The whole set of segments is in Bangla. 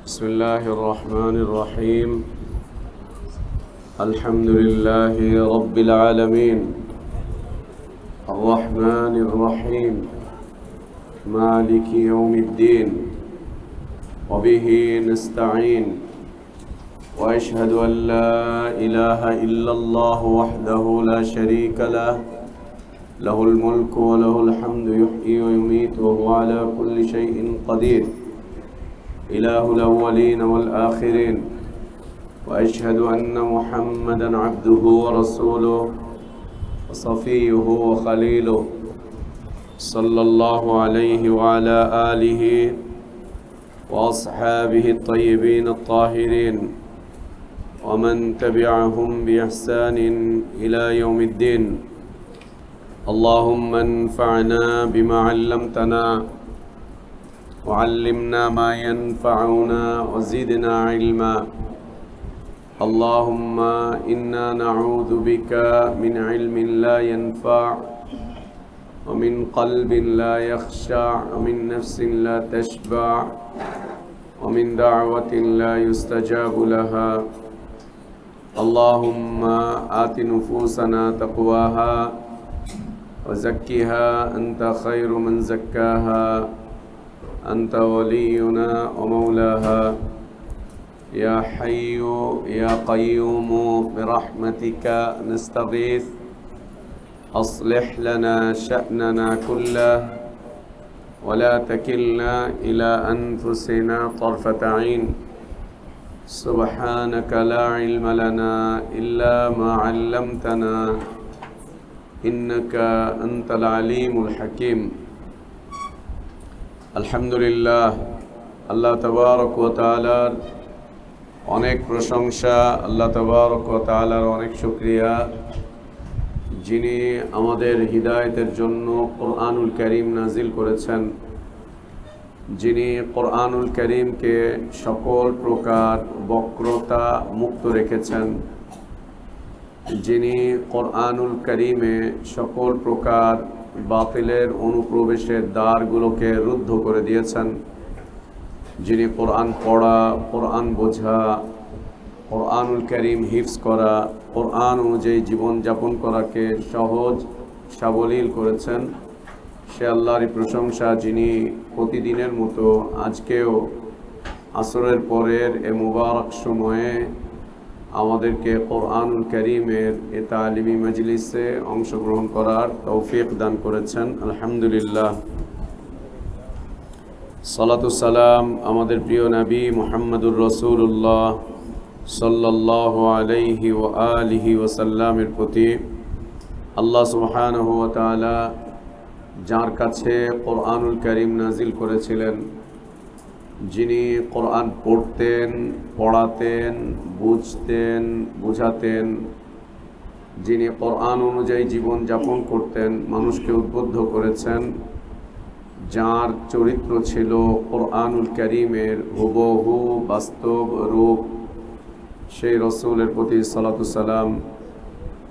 بسم الله الرحمن الرحيم. الحمد لله رب العالمين الرحمن الرحيم مالك يوم الدين وبه نستعين وأشهد أن لا إله إلا الله وحده لا شريك له له الملك وله الحمد يحيي ويميت وهو على كل شيء قدير إله الأولين والآخرين وأشهد أن محمدًا عبده ورسوله وصفيه وخليله صلى الله عليه وعلى آله وأصحابه الطيبين الطاهرين ومن تبعهم بإحسان إلى يوم الدين. اللهم انفعنا بما علمتنا وعلمنا ما ينفعنا وزدنا علما. اللهم إنا نعوذ بك من علم لا ينفع ومن قلب لا يخشع ومن نفس لا تشبع ومن دعوة لا يستجاب لها. اللهم آت نفوسنا تقواها وزكها أنت خير من زكاها أنت ولينا ومولاها. يا حي يا قيوم برحمتك نستغيث أصلح لنا شأننا كله ولا تكلنا إلى أنفسنا طرفة عين. سبحانك لا علم لنا إلا ما علمتنا إنك أنت العليم الحكيم. আলহামদুলিল্লাহ, আল্লাহ তাবারক ওয়া তাআলার অনেক প্রশংসা, আল্লাহ তাবারক ওয়া তাআলার অনেক শুকরিয়া, যিনি আমাদের হিদায়াতের জন্য কোরআনুল কারীম নাজিল করেছেন, যিনি কোরআনুল কারীমকে সকল প্রকার বক্রতা মুক্ত রেখেছেন, যিনি কোরআনুল কারীমে সকল প্রকার বাতিলের অনুপ্রবেশের দ্বারগুলোকে রুদ্ধ করে দিয়েছেন, যিনি কোরআন পড়া, কোরআন বোঝা, কোরআনুল কারীম হিফজ করা, কোরআন অনুযায়ী জীবন যাপন করাকে সহজ সাবলীল করেছেন, সে আল্লাহরই প্রশংসা, যিনি প্রতিদিনের মতো আজকেও আসরের পরের এ মুবারক সময়ে আমাদেরকে কোরআনুল কারীমের এ তালিমি মজলিসে অংশগ্রহণ করার তৌফিক দান করেছেন। আলহামদুলিল্লাহ, সালাতু সালাম আমাদের প্রিয় নবী মুহাম্মদুর রাসূলুল্লাহ সাল্লাল্লাহু আলাইহি ওয়া আলিহি ওয়াসাল্লামের প্রতি। আল্লাহ সুবহানাহু ওয়া তাআলা যার কাছে কোরআনুল কারীম নাজিল করেছিলেন, যিনি কোরআন পড়তেন, পড়াতেন, বুঝতেন, বুঝাতেন, যিনি কোরআন অনুযায়ী জীবন যাপন করতেন, মানুষকে উদ্বুদ্ধ করেছেন, যার চরিত্র ছিল কোরআনুল কারীমের হুবহু বাস্তব রূপ, সেই রাসূলের প্রতি সালাতু সালাম।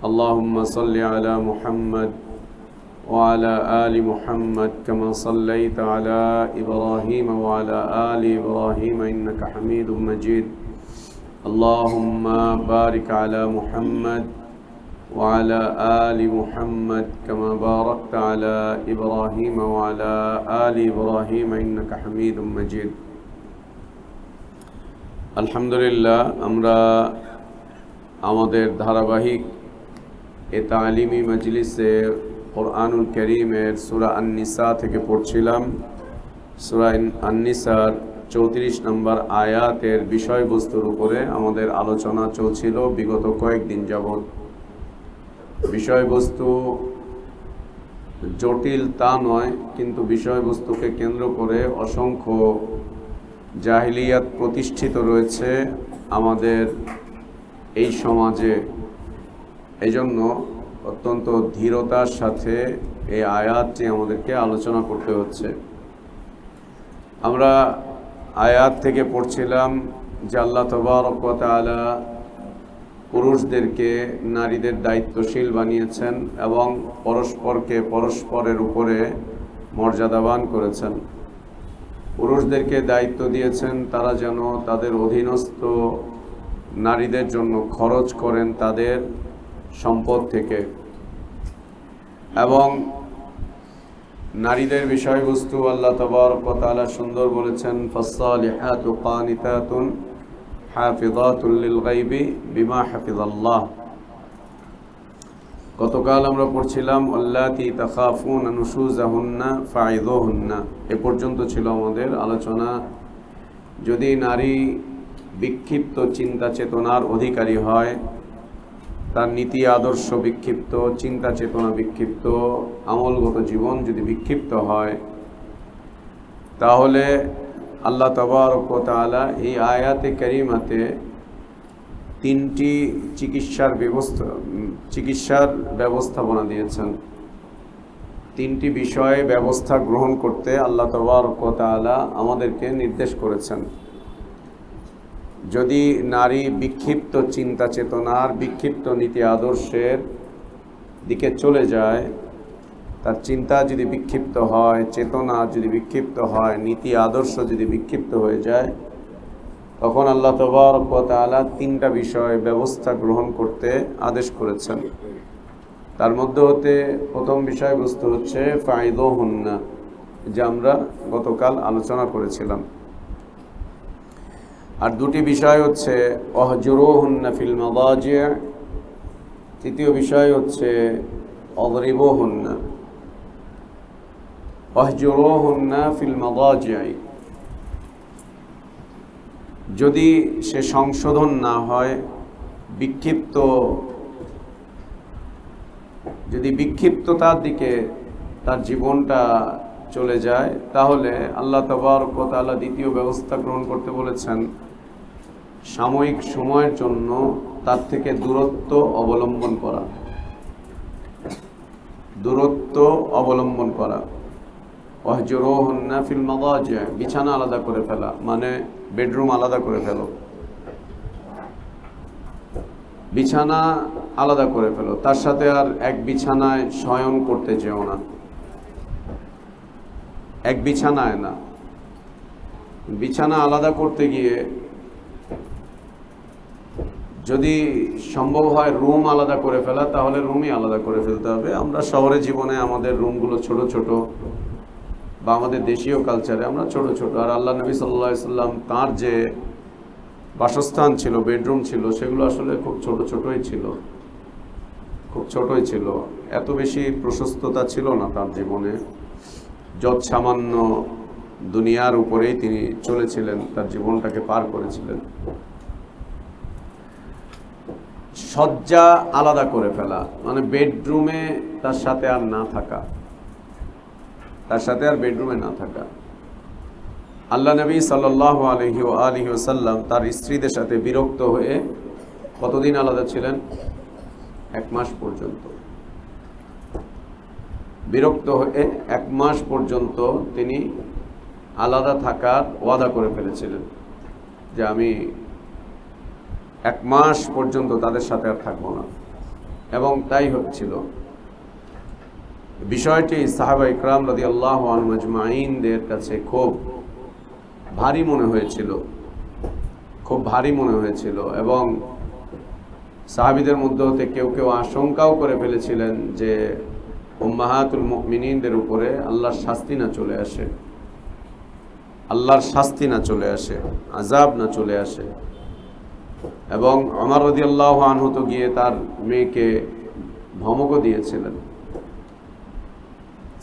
আল্লাহুম্মা সাল্লি আলা মুহাম্মদ وعلى آل محمد كما صليت على إبراهيم وعلى آل إبراهيم إنك حميد مجيد. اللهم بارك على محمد وعلى آل محمد كما باركت على إبراهيم وعلى آل إبراهيم إنك حميد مجيد. আলহামদুলিল্লাহ, আমরা আমাদের ধারাবাহিক এ তালিমি মজলিসে কোরআনুল কারীমের সূরা আন-নিসা থেকে পড়ছিলাম। সূরা আন-নিসার 34 নম্বর আয়াতের বিষয়বস্তুর উপরে আমাদের আলোচনা চলছিল বিগত কয়েকদিন যাবৎ। বিষয়বস্তু জটিল তা নয়, কিন্তু বিষয়বস্তুকে কেন্দ্র করে অসংখ্য জাহিলিয়াত প্রতিষ্ঠিত রয়েছে আমাদের এই সমাজে। এজন্য অত্যন্ত ধীরতার সাথে এই আয়াতটি আমাদেরকে আলোচনা করতে হচ্ছে। আমরা আয়াত থেকে পড়ছিলাম যে আল্লাহ তাবারক ওয়া তাআলা পুরুষদেরকে নারীদের দায়িত্বশীল বানিয়েছেন এবং পরস্পরকে পরস্পরের উপরে মর্যাদাবান করেছেন। পুরুষদেরকে দায়িত্ব দিয়েছেন তারা যেন তাদের অধীনস্থ নারীদের জন্য খরচ করেন তাদের সম্পদ থেকে, এবং নারীদের বিষয়বস্তু আল্লাহ তাবারক ওয়া তাআলা সুন্দর বলেছেন, ফাসসালিহাতু কানিতাতুন হাফিযাতুল লিল গায়বি বিমা হাফিজাল্লাহ। গতকাল আমরা পড়ছিলাম আল্লাতী তাখাফুনা নুশুজাহুন্না ফাইযুহুন্না, এ পর্যন্ত ছিল আমাদের আলোচনা। যদি নারী বিক্ষিপ্ত চিন্তা চেতনার অধিকারী হয়, তার নীতি আদর্শ বিক্ষিপ্ত, চিন্তা চেতনা বিক্ষিপ্ত, আমলগত জীবন যদি বিক্ষিপ্ত হয়, তাহলে আল্লাহ তাবারক ওয়া তাআলা এই আয়াতে কারিমাতে তিনটি চিকিৎসার ব্যবস্থাপনা দিয়েছেন। তিনটি বিষয়ে ব্যবস্থা গ্রহণ করতে আল্লাহ তাবারক ওয়া তাআলা আমাদেরকে নির্দেশ করেছেন। যদি নারী বিক্ষিপ্ত চিন্তা চেতনার, বিক্ষিপ্ত নীতি আদর্শের দিকে চলে যায়, তার চিন্তা যদি বিক্ষিপ্ত হয়, চেতনা যদি বিক্ষিপ্ত হয়, নীতি আদর্শ যদি বিক্ষিপ্ত হয়ে যায়, তখন আল্লাহ তাবারক ওয়া তাআলা তিনটা বিষয় ব্যবস্থা গ্রহণ করতে আদেশ করেছেন। তার মধ্যে হতে প্রথম বিষয়বস্তু হচ্ছে ফাইযুহুন্না, যা আমরা গতকাল আলোচনা করেছিলাম। আর দুটি বিষয় হচ্ছে ওয়াহজুরুহুন্না ফিল মাদাজি', তৃতীয় বিষয় হচ্ছে ওয়াদরিবুহুন্না। ওয়াহজুরুহুন্না ফিল মাদাজি', যদি সে সংশোধন না হয়, যদি বিক্ষিপ্ততার দিকে তার জীবনটা চলে যায়, তাহলে আল্লাহ তাবারক ওয়া তাআলা দ্বিতীয় ব্যবস্থা গ্রহণ করতে বলেছেন, সাময়িক সময়ের জন্য তার থেকে দূরত্ব অবলম্বন করা। ওয়াহজুরুহুন্না ফিল মাদাজি', বিছানা আলাদা করে ফেলা, মানে বেডরুম আলাদা করে ফেলো, বিছানা আলাদা করে ফেলো। তার সাথে আর এক বিছানায় শয়ন করতে যেও না, এক বিছানায় না। বিছানা আলাদা করতে গিয়ে যদি সম্ভব হয় রুম আলাদা করে ফেলা, তাহলে রুমই আলাদা করে ফেলতে হবে। আমরা শহরে জীবনে আমাদের রুমগুলো ছোট ছোট, বা আমাদের দেশীয় কালচারে আমরা ছোট ছোট। আর আল্লাহ নবী সাল্লাল্লাহু আলাইহি সাল্লাম তাঁর যে বাসস্থান ছিল, বেডরুম ছিল, সেগুলো আসলে খুব ছোটই ছিল। এত বেশি প্রশস্ততা ছিল না তার জীবনে। যৎসামান্য দুনিয়ার উপরেই তিনি চলেছিলেন, তার জীবনটাকে পার করেছিলেন। শয্যা আলাদা করে ফেলা, মানে বেডরুমে তার সাথে আর বেডরুমে না থাকা। আল্লাহ নবী সাল্লাল্লাহু আলাইহি ওয়া আলিহি ওয়াসাল্লাম তার স্ত্রীদের সাথে বিরক্ত হয়ে কতদিন আলাদা ছিলেন? 1 মাস পর্যন্ত। বিরক্ত হয়ে 1 মাস পর্যন্ত তিনি আলাদা থাকার ওয়াদা করে ফেলেছিলেন, যে আমি 1 মাস পর্যন্ত তাদের সাথে আর থাকবো না। এবং তাই হচ্ছিল। বিষয়টি সাহাবা ইকরাম রাদিয়াল্লাহু আনহুম আজমাইনদের কাছে খুব ভারী মনে হয়েছিল, এবং সাহাবীদের মধ্যে হতে কেউ কেউ আশঙ্কাও করে ফেলেছিলেন যে উম্মাহাতুল মুমিনিনদের উপরে আল্লাহর শাস্তি না চলে আসে, আযাব না চলে আসে। এবং ওমর রাদিয়াল্লাহু আনহু তো গিয়ে তার মেয়েকে ধমকও দিয়েছিলেন।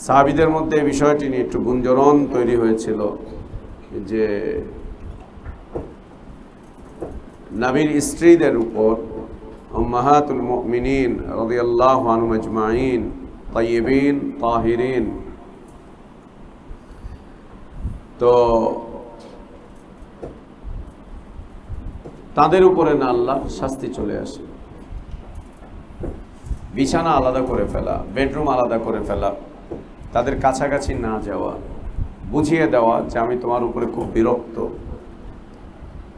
সাহাবীদের মধ্যে এই বিষয়টি নিয়ে একটু গুঞ্জন তৈরি হয়েছিল যে নবীর স্ত্রীদের উপর উম্মাহাতুল মুমিনিন রাদিয়াল্লাহু আনহুম আজমাইন তাইয়িবিন তাহিরিন, তো তাদের উপরে না আল্লাহ শাস্তি চলে আসে। বিছানা আলাদা করে ফেলা, বেডরুম আলাদা করে ফেলা, তাদের কাছাকাছি না যাওয়া, বুঝিয়ে দেওয়া যে আমি তোমার উপরে খুব বিরক্ত,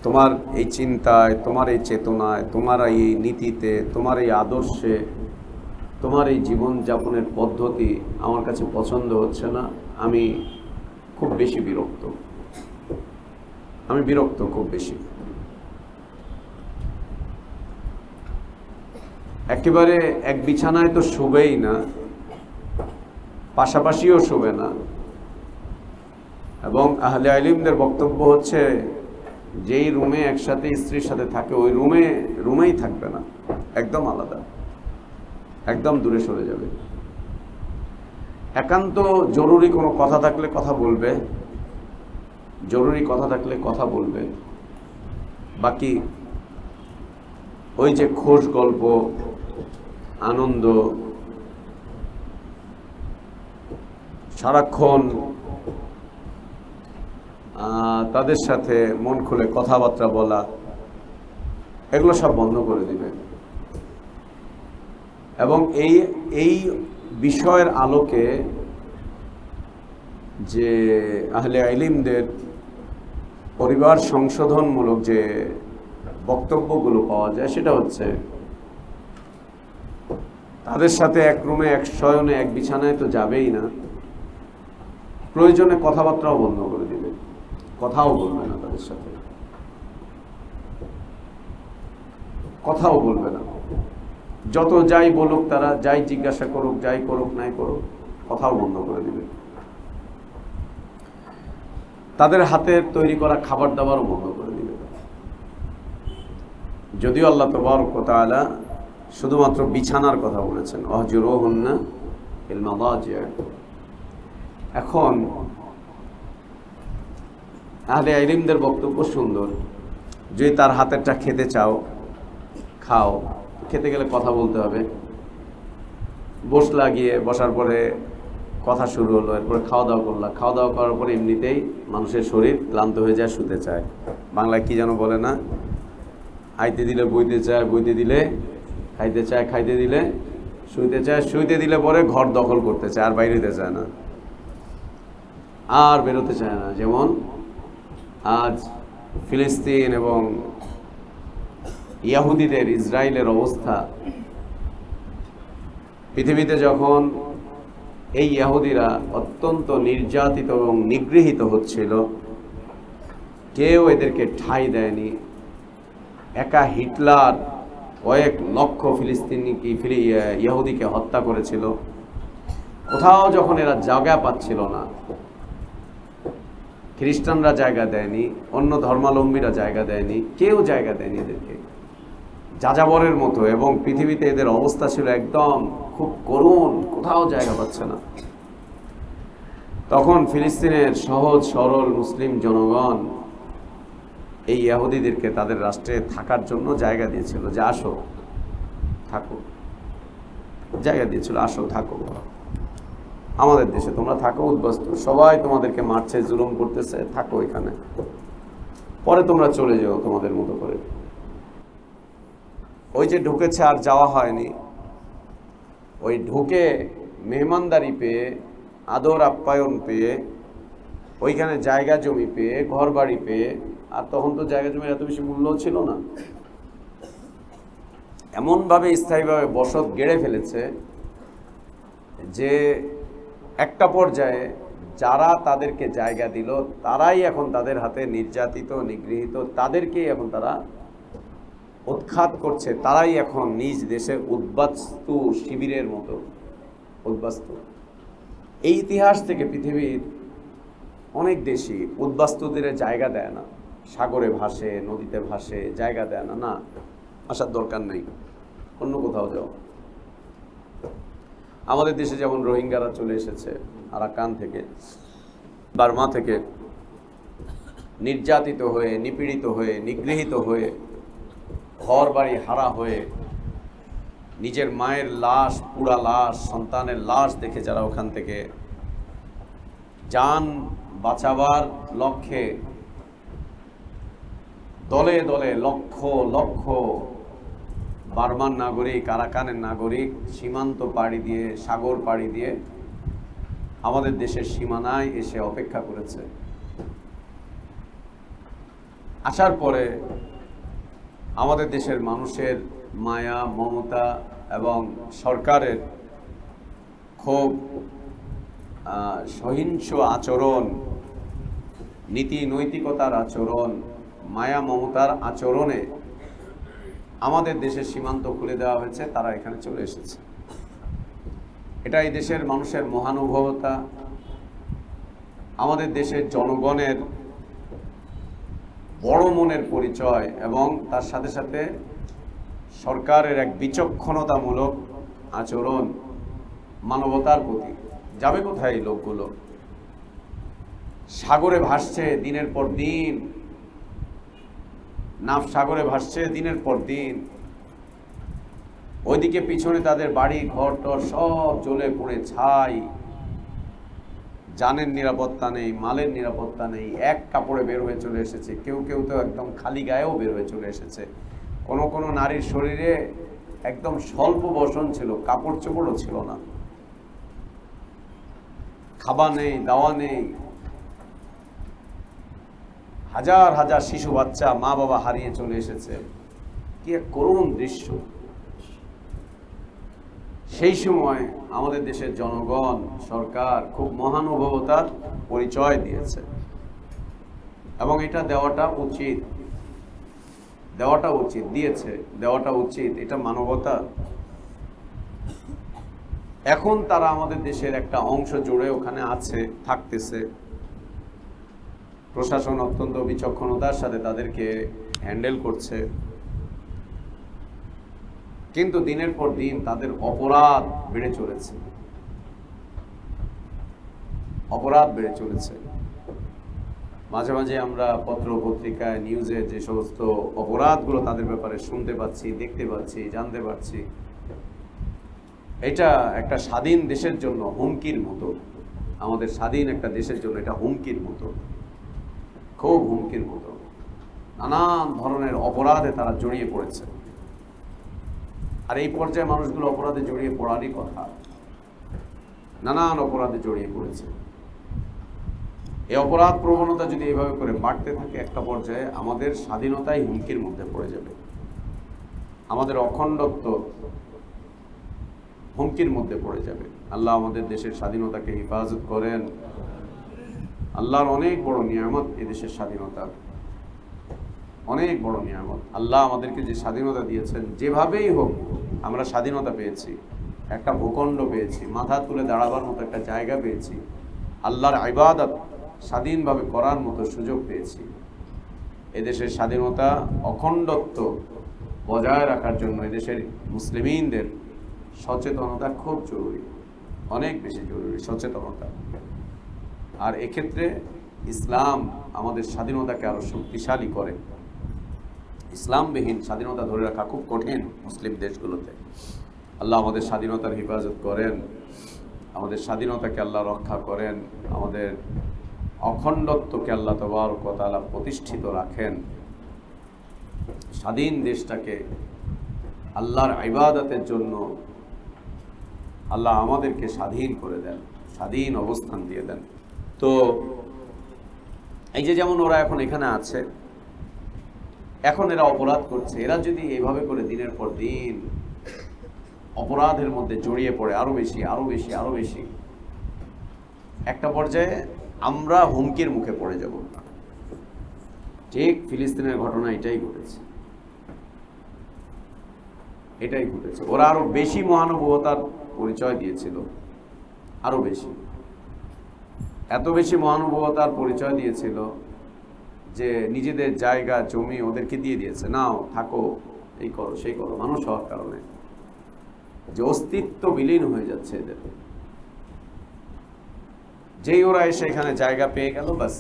তোমার এই চিন্তায়, তোমার এই চেতনায়, তোমার এই নীতিতে, তোমার এই আদর্শে, তোমার এই জীবনযাপনের পদ্ধতি আমার কাছে পছন্দ হচ্ছে না, আমি খুব বেশি বিরক্ত। আমি বিরক্ত খুব বেশি। একেবারে এক বিছানায় তো শোবেই না, পাশাপাশিও শোবে না। এবং আহলে ইলমদের বক্তব্য হচ্ছে যেই রুমে একসাথে স্ত্রীর সাথে থাকে ওই রুমেই থাকবে না, একদম আলাদা, একদম দূরে সরে যাবে। একান্ত জরুরি কোনো কথা থাকলে কথা বলবে, জরুরি কথা থাকলে কথা বলবে। বাকি ওই যে খোশ গল্প, আনন্দ, সারাক্ষণ তাদের সাথে মন খুলে কথাবার্তা বলা, এগুলো সব বন্ধ করে দিবে। এবং এই বিষয়ের আলোকে যে আহলে ইলমদের পরিবার সংশোধনমূলক যে বক্তব্যগুলো পাওয়া যায় সেটা হচ্ছে তাদের সাথে এক রুমে এক শয়নে এক বিছানায় তো যাবেই না, প্রয়োজনে কথাবার্তাও বন্ধ করে দিবে, কথাও বলবে না তাদের সাথে, কথাও বলবে না। যত যাই বলুক তারা, যাই জিজ্ঞাসা করুক, যাই করুক নাই করুক, কথাও বন্ধ করে দিবে। তাদের হাতের তৈরি করা খাবার দাবারও বন্ধ করে দিবে। যদিও আল্লাহ তাবারক ওয়া তাআলা শুধুমাত্র বিছানার কথা বলেছেন, ওয়াহজুরুহুন্না ফিল মাদাজি'। এখন আহলে ইলমদের বক্তব্য সুন্দর, যদি তার হাতেরটা খেতে চাও খাও, খেতে গেলে কথা বলতে হবে। বসলা, গিয়ে বসার পরে কথা শুরু হলো, এরপরে খাওয়া দাওয়া করলা, খাওয়া দাওয়া করার পরে এমনিতেই মানুষের শরীর ক্লান্ত হয়ে যায়, শুতে চায়। বাংলায় কি যেন বলে না, আইতে দিলে বইতে চায়, বইতে দিলে খাইতে চায়, খাইতে দিলে শুইতে চায়, শুইতে দিলে পরে ঘর দখল করতে চায়, আর বাইরে যেতে চায় না, আর বেরোতে চায় না। যেমন আজ ফিলিস্তিন এবং ইহুদিদের, ইসরায়েলের অবস্থা। পৃথিবীতে যখন এই ইহুদিরা অত্যন্ত নির্যাতিত এবং নিগৃহীত হচ্ছিল, কেউ এদেরকে ঠাঁই দেয়নি। একা হিটলার কয়েক লক্ষ ইহুদিকে হত্যা করেছিল। কোথাও যখন এরা জায়গা পাচ্ছিল না, খ্রিস্টানরা জায়গা দেয়নি, অন্য ধর্মাবলম্বীরা জায়গা দেয়নি, কেউ জায়গা দেয়নি এদেরকে, যাযাবরের মতো। এবং পৃথিবীতে এদের অবস্থা ছিল একদম খুব করুণ, কোথাও জায়গা পাচ্ছে না। তখন ফিলিস্তিনের সহজ সরল মুসলিম জনগণ এই ইহুদিদেরকে তাদের রাষ্ট্রে থাকার জন্য জায়গা দিয়েছিল, যে আসো থাকো, জায়গা দিয়েছিল, আসো থাকো আমাদের দেশে, তোমরা থাকো উদ্বাস্তু, সবাই তোমাদেরকে মারছে, জুলুম করতেছে, থাকো এখানে, পরে তোমরা চলে যাও তোমাদের মতো করে। ওই যে ঢুকেছে আর যাওয়া হয়নি, ওই ঢুকে মেহমানদারি পেয়ে, আদর আপ্যায়ন পেয়ে, ওইখানে জায়গা জমি পেয়ে, ঘর বাড়ি পেয়ে, আর তখন তো জায়গা জমির এত বেশি মূল্য ছিল না, এমনভাবে স্থায়ীভাবে বসত গেড়ে ফেলেছে যে একটা পর্যায়ে যারা তাদেরকে জায়গা দিল তারাই এখন তাদের হাতে নির্যাতিত, নিগৃহীত, তাদেরকেই এখন তারা উৎখাত করছে, তারাই এখন নিজ দেশে উদ্বাস্তু শিবিরের মতো উদ্বাস্তু। এই ইতিহাস থেকে পৃথিবীর অনেক দেশই উদ্বাস্তুদের জায়গা দেয় না, সাগরে ভাসে, নদীতে ভাসে, জায়গা দেয় না, না আসার দরকার নেই, অন্য কোথাও যাও। আমাদের দেশে যেমন রোহিঙ্গারা চলে এসেছে আরাকান থেকে, বার্মা থেকে, নির্যাতিত হয়ে, নিপীড়িত হয়ে, নিগৃহীত হয়ে, ঘর বাড়ি হারা হয়ে, নিজের মায়ের লাশ, পুরা লাশ, সন্তানের লাশ দেখে যারা ওখান থেকে জান বাঁচাবার লক্ষ্যে দলে দলে লক্ষ লক্ষ বার্মার নাগরিক, আরাকানের নাগরিক সীমান্ত পাড়ি দিয়ে, সাগর পাড়ি দিয়ে আমাদের দেশের সীমানায় এসে অপেক্ষা করেছে। আসার পরে আমাদের দেশের মানুষের মায়া, মমতা এবং সরকারের খুব সহিংস আচরণ নীতি নৈতিকতার আচরণ, মায়া মমতার আচরণে আমাদের দেশের সীমান্ত খুলে দেওয়া হয়েছে, তারা এখানে চলে এসেছে। এটা এই দেশের মানুষের মহানুভবতা, আমাদের দেশের জনগণের বড় মনের পরিচয় এবং তার সাথে সাথে সরকারের এক বিচক্ষণতামূলক আচরণ, মানবতার প্রতি। যাবে কোথায় এই লোকগুলো? সাগরে ভাসছে দিনের পর দিন, নাফ সাগরে ভাসছে দিনের পর দিন। ওইদিকে পিছনে তাদের বাড়ি ঘর টর সব জ্বলে পড়ে ছাই। জানের নিরাপত্তা নেই, মালের নিরাপত্তা নেই। এক কাপড়ে বের হয়ে চলে এসেছে, কেউ কেউ তো একদম খালি গায়েও বের হয়ে চলে এসেছে। কোনো কোনো নারীর শরীরে একদম স্বল্প বসন ছিল, কাপড় চোপড়ও ছিল না, খাবার নেই, দাওয়া নেই। হাজার হাজার শিশু বাচ্চা মা বাবা হারিয়ে চলে এসেছে। কি এক করুণ দৃশ্য। সেই সময় আমাদের দেশের জনগণ, সরকার খুব মহানুভবতার পরিচয় দিয়েছে এবং এটা দেওয়াটা উচিত, দিয়েছে, দেওয়াটা উচিত। এটা মানবতা। এখন তারা আমাদের দেশের একটা অংশ জুড়ে ওখানে আছে, থাকতেছে। প্রশাসন অত্যন্ত বিচক্ষণতার সাথে তাদেরকে হ্যান্ডেল করছে, কিন্তু দিনের পর দিন তাদের অপরাধ বেড়ে চলেছে, মাঝে মাঝে আমরা পত্র পত্রিকায়, নিউজে যে সমস্ত অপরাধগুলো তাদের ব্যাপারে শুনতে পাচ্ছি, দেখতে পাচ্ছি, জানতে পারছি, এটা একটা স্বাধীন দেশের জন্য হুমকির মতো। আমাদের স্বাধীন একটা দেশের জন্য এটা হুমকির মতো, খুব হুমকির মতো। নানান ধরনের অপরাধে তারা জড়িয়ে পড়েছে। আর এই পর্যায়ে মানুষগুলো অপরাধে জড়িয়ে পড়ারই কথা, নানান অপরাধে জড়িয়ে পড়েছে। এই অপরাধ প্রবণতা যদি এইভাবে করে বাড়তে থাকে, একটা পর্যায়ে আমাদের স্বাধীনতাই হুমকির মধ্যে পড়ে যাবে, আমাদের অখণ্ডত্ব হুমকির মধ্যে পড়ে যাবে। আল্লাহ আমাদের দেশের স্বাধীনতাকে হেফাজত করেন। আল্লাহর অনেক বড় নিয়ামত এদেশের স্বাধীনতা, অনেক বড় নিয়ামত। আল্লাহ আমাদেরকে যে স্বাধীনতা দিয়েছেন, যেভাবেই হোক আমরা স্বাধীনতা পেয়েছি, একটা ভূখণ্ড পেয়েছি, মাথা তুলে দাঁড়াবার মতো একটা জায়গা পেয়েছি, আল্লাহর ইবাদত স্বাধীনভাবে করার মতো সুযোগ পেয়েছি। এদেশের স্বাধীনতা, অখণ্ডত্ব বজায় রাখার জন্য এদেশের মুসলিমিনদের সচেতনতা খুব জরুরি, অনেক বেশি জরুরি সচেতনতা। আর এক্ষেত্রে ইসলাম আমাদের স্বাধীনতাকে আরো শক্তিশালী করে। ইসলামবিহীন স্বাধীনতা ধরে রাখা খুব কঠিন মুসলিম দেশগুলোতে। আল্লাহ আমাদের স্বাধীনতার হেফাজত করেন, আমাদের স্বাধীনতাকে আল্লাহ রক্ষা করেন, আমাদের অখণ্ডত্বকে আল্লাহ তাবারক ওয়া তাআলা প্রতিষ্ঠিত রাখেন। স্বাধীন দেশটাকে আল্লাহর ইবাদতের জন্য আল্লাহ আমাদেরকে স্বাধীন করে দেন, স্বাধীন অবস্থান দিয়ে দেন। তো এই যে যেমন ওরা এখন এখানে আছে, এখন এরা অপরাধ করছে, এরা যদি এইভাবে করে দিনের পর দিন অপরাধের মধ্যে জড়িয়ে পড়ে আরো বেশি আরো বেশি আরো বেশি, একটা পর্যায়ে আমরা হুমকির মুখে পড়ে যাব। ঠিক ফিলিস্তিনের ঘটনা এটাই ঘটেছে, এটাই ঘটেছে। ওরা আরো বেশি মহানুভবতার পরিচয় দিয়েছিল, আরো বেশি, এত বেশি মহানুভবতার পরিচয় দিয়েছিল যে নিজেদের জায়গা জমি ওদেরকে দিয়ে দিয়েছে, নাও থাকো, এই করো সেই করো, মানুষ হওয়ার কারণে যে অস্তিত্ব বিলীন হয়ে যাচ্ছে এদের। যেই ওরা এসে এখানে জায়গা পেয়ে গেল, বাস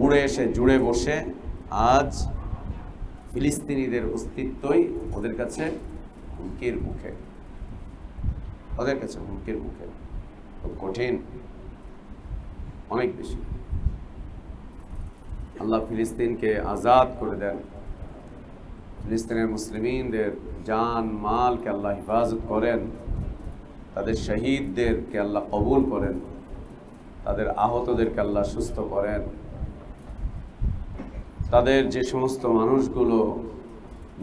উড়ে এসে জুড়ে বসে আজ ফিলিস্তিনিদের অস্তিত্বই ওদের কাছে হুমকির মুখে, ওদের কাছে হুমকির মুখে। খুব কঠিন, অনেক বেশি। আল্লাহ ফিলিস্তিনকে আজাদ করে দেন, ফিলিস্তিনের মুসলিমিনদের জান মালকে আল্লাহ হেফাজত করেন, তাদের শহীদদেরকে আল্লাহ কবুল করেন, তাদের আহতদেরকে আল্লাহ সুস্থ করেন, তাদের যে সমস্ত মানুষগুলো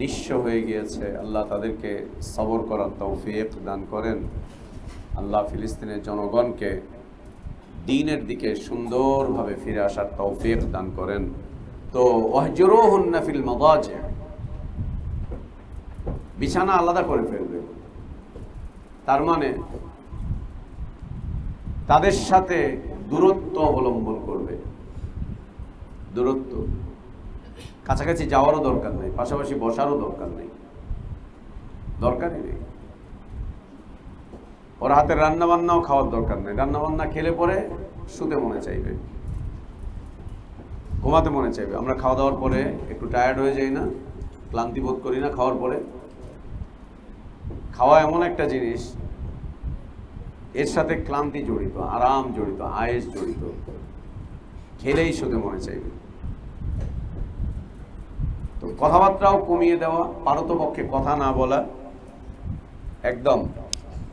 নিঃস্ব হয়ে গিয়েছে আল্লাহ তাদেরকে সবর করার তৌফিক দান করেন। আল্লাহ ফিলিস্তিনের জনগণকে দ্বীনের দিকে সুন্দরভাবে ফিরে আসার তৌফিক দান করেন। তো ওয়াহজুরুহুন্না ফিল মাদাজি, বিছানা আলাদা করে ফেলবে, তার মানে তাদের সাথে দূরত্ব অবলম্বন করবে। দূরত্ব, কাছাকাছি যাওয়ারও দরকার নেই, পাশাপাশি বসারও দরকার নেই, দরকারই নেই। ওর হাতে রান্না বান্নাও খাওয়ার দরকার নেই। রান্না বান্না খেলে পরে শুতে মনে চাইবে, ঘুমাতে মনে চাইবে। আমরা খাওয়া দাওয়ার পরে একটু টায়ার্ড হয়ে যাই না, ক্লান্তি বোধ করি না খাওয়ার পরে? খাওয়া এমন একটা জিনিস, এর সাথে ক্লান্তি জড়িত, আরাম জড়িত, আয়েস জড়িত। খেলেই শুতে মনে চাইবে। তো কথাবার্তাও কমিয়ে দেওয়া, পারতপক্ষে কথা না বলা, একদম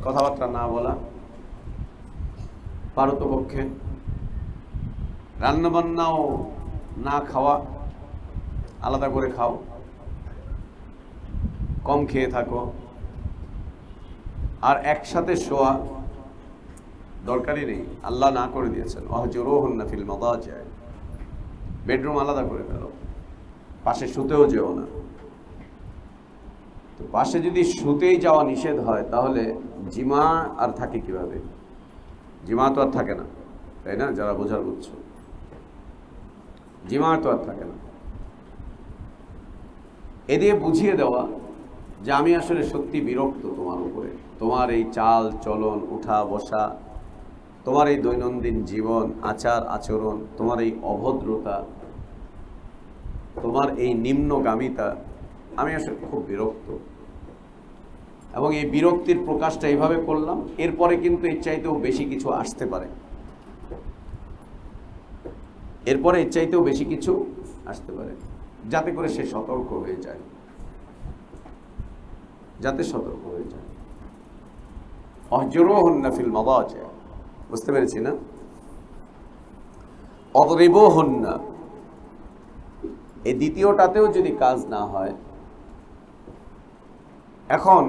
কথাবার্তা না বলা পারতপক্ষে। রান্নাবান্নাও না খাওয়া, আলাদা করে খাও, কম খেয়ে থাকো। আর একসাথে শোয়া দরকারই নেই, আল্লাহ না করে দিয়েছেন ওয়াহজুরুহুন্না ফিল মাদাজি, বেডরুম আলাদা করে ফেলো, পাশে শুতেও যেও না। তো পাশে যদি শুতেই যাওয়া নিষেধ হয়, তাহলে জিমা আর থাকে কিভাবে? জিমা তো আর থাকে না, তাই না? যারা বোঝার বুঝছো, জিমা তো আর থাকে না। এ দিয়ে বুঝিয়ে দেওয়া যে আমি আসলে সত্যি বিরক্ত তোমার উপরে, তোমার এই চাল চলন, উঠা বসা, তোমার এই দৈনন্দিন জীবন, আচার আচরণ, তোমার এই অভদ্রতা, তোমার এই নিম্নগামিতা, আমি আসলে খুব বিরক্ত। এবং এই বিরক্তির প্রকাশটা এইভাবে করলাম, এরপরে কিন্তু এর চাইতেও বেশি কিছু আসতে পারে, এরপরে এর চাইতেও বেশি কিছু আসতে পারে, যাতে করে সে সতর্ক হয়ে যায়, যাতে সতর্ক হয়ে যায়। ওয়াহজুরুহুন্না ফিল মাদাজি, বুঝতে পেরেছি না? অদরিবুহুন্না, এই দ্বিতীয়টাতেও যদি কাজ না হয়, এখন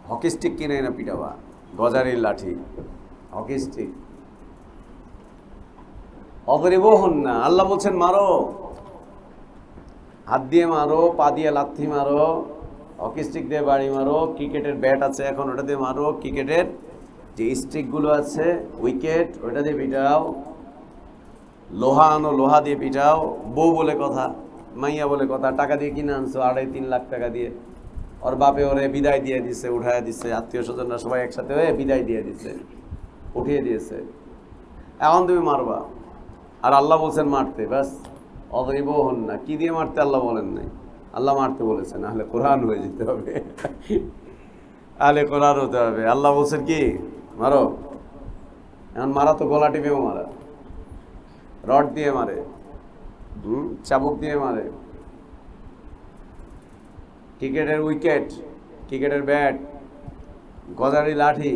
হকি স্টিক কিনে এনে পিটাবা, গজারির লাঠি, হকি স্টিক। অদরিবুহুন্না, আল্লাহ বলছেন মারো, হাত দিয়ে মারো, পা দিয়ে লাথি মারো, হকি স্টিক দিয়ে বাড়ি মারো, ক্রিকেটের ব্যাট আছে এখন ওটা দিয়ে মারো, ক্রিকেটের যে স্টিকগুলো আছে উইকেট, ওটা দিয়ে পিটাও, লোহা আনো, লোহা দিয়ে পিটাও। বউ বলে কথা, মাইয়া বলে কথা, টাকা দিয়ে কিনে আনছো 2.5-3 লাখ টাকা দিয়ে, ওর বাপে ওরে বিদায় দিয়ে দিচ্ছে, উঠায় দিচ্ছে, আত্মীয় স্বজনরা সবাই একসাথে হয়ে বিদায় দিয়ে দিচ্ছে, উঠিয়ে দিয়েছে, এখন তুমি মারবা। আর আল্লাহ বলছেন মারতে, ব্যাস। অদরিবুহুন্না, কি দিয়ে মারতে আল্লাহ বলেন নাই, আল্লাহ মারতে বলেছেন। আহলে কোরআন হয়ে যেতে হবে, আহলে কোরআন হতে হবে। আল্লাহ বলছেন কি মারো। এখন মারা তো গলা টিপেও মারা, রড দিয়ে মারে, চাবুক দিয়ে মারে, ক্রিকেটের উইকেট, ক্রিকেটের ব্যাট, গজারি লাঠি,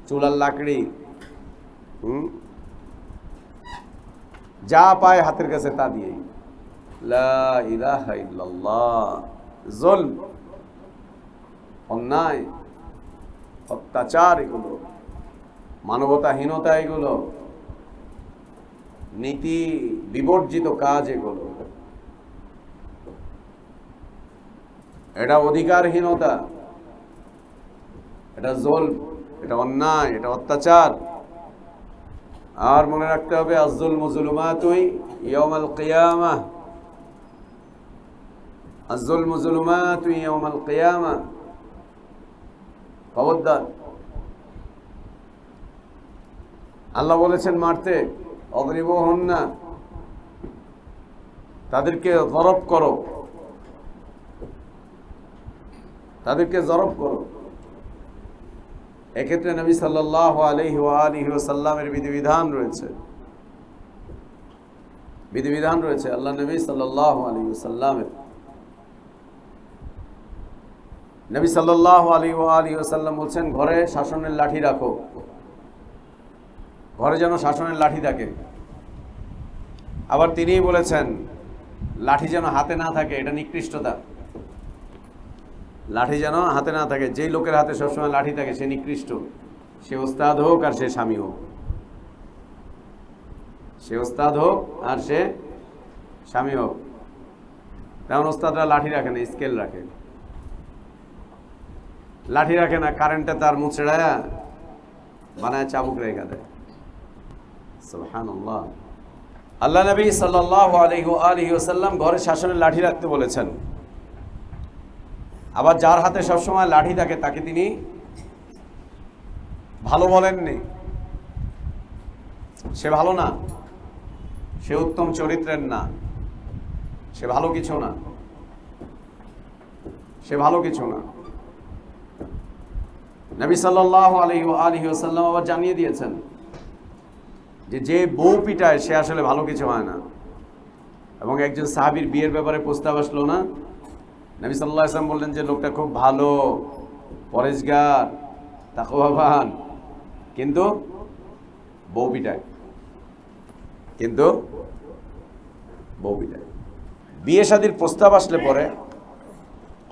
চুলার লাকড়ি, যা পায় হাতের কাছে তা দিয়ে। লা ইলাহা ইল্লাল্লাহ। জুলম, অন্যায়, অত্যাচার, এগুলো মানবতাহীনতা, এগুলো নীতি বিবর্জিত কাজ, এগুলো এটা অধিকারহীনতা, এটা জুলম, এটা অন্যায়, এটা অত্যাচার। আর মনে রাখতে হবে আয-যুলমু যুলুমাতুন ইয়াওমাল কিয়ামাহ, আয-যুলমু যুলুমাতুন ইয়াওমাল কিয়ামাহ। খবরদার, আল্লাহ বলেছেন মারতে, অদরিবুহুন্না, তাদেরকে জরব করো, তাদেরকে জরব করো। এক্ষেত্রে নবী সাল্লাল্লাহু আলাইহি ওয়া আলিহি ওয়াসাল্লামের বিধিবিধান রয়েছে, বিধিবিধান রয়েছে আল্লাহ নবী সাল্লাল্লাহু আলাইহি ওয়াসাল্লামের। নবী সাল্লাল্লাহু আলাইহি ওয়া আলিহি ওয়াসাল্লাম বলছেন ঘরে শাসনের লাঠি রাখো, ঘরে যেন শাসনের লাঠি থাকে। আবার তিনিই বলেছেন লাঠি যেন হাতে না থাকে, এটা নিকৃষ্টতা। লাঠি যেন হাতে না থাকে, যেই লোকের হাতে সবসময় লাঠি থাকে সে নিকৃষ্ট, সে ওস্তাদ হোক আর সে স্বামী হোক। সে ওস্তাদ হোক আর সে স্বামী হোক। তেমন ওস্তাদরা লাঠি রাখে না, স্কেল রাখে। লাঠি রাখে না, কারেন্টে তার মুচড়ায়া বানায় চাবুক রেখা দেয়। সুবহানাল্লাহ। আল্লাহ নবী সাল্লাল্লাহু আলাইহি ওয়াসাল্লাম ঘরে শাসনের লাঠি রাখতে বলেছেন। আবার যার হাতে সবসময় লাঠি থাকে তাকে তিনি ভালো বলেননি। সে ভালো না, সে উত্তম চরিত্রের না, সে ভালো কিছু না, সে ভালো কিছু না। নবী সাল্লাল্লাহু আলাইহি ওয়াসাল্লাম আবার জানিয়ে দিয়েছেন যে বউ পিটায় সে আসলে ভালো কিছু হয় না। এবং একজন সাহাবীর বিয়ের ব্যাপারে প্রস্তাব আসলো না, নবী সাল্লাল্লাহু আলাইহি ওয়াসাল্লাম বললেন যে লোকটা খুব ভালো, পরেশগার, তাকওয়াবান, কিন্তু বউ পিটায়, কিন্তু বউ পিটায়। বিয়ে শাদীর প্রস্তাব আসলে পরে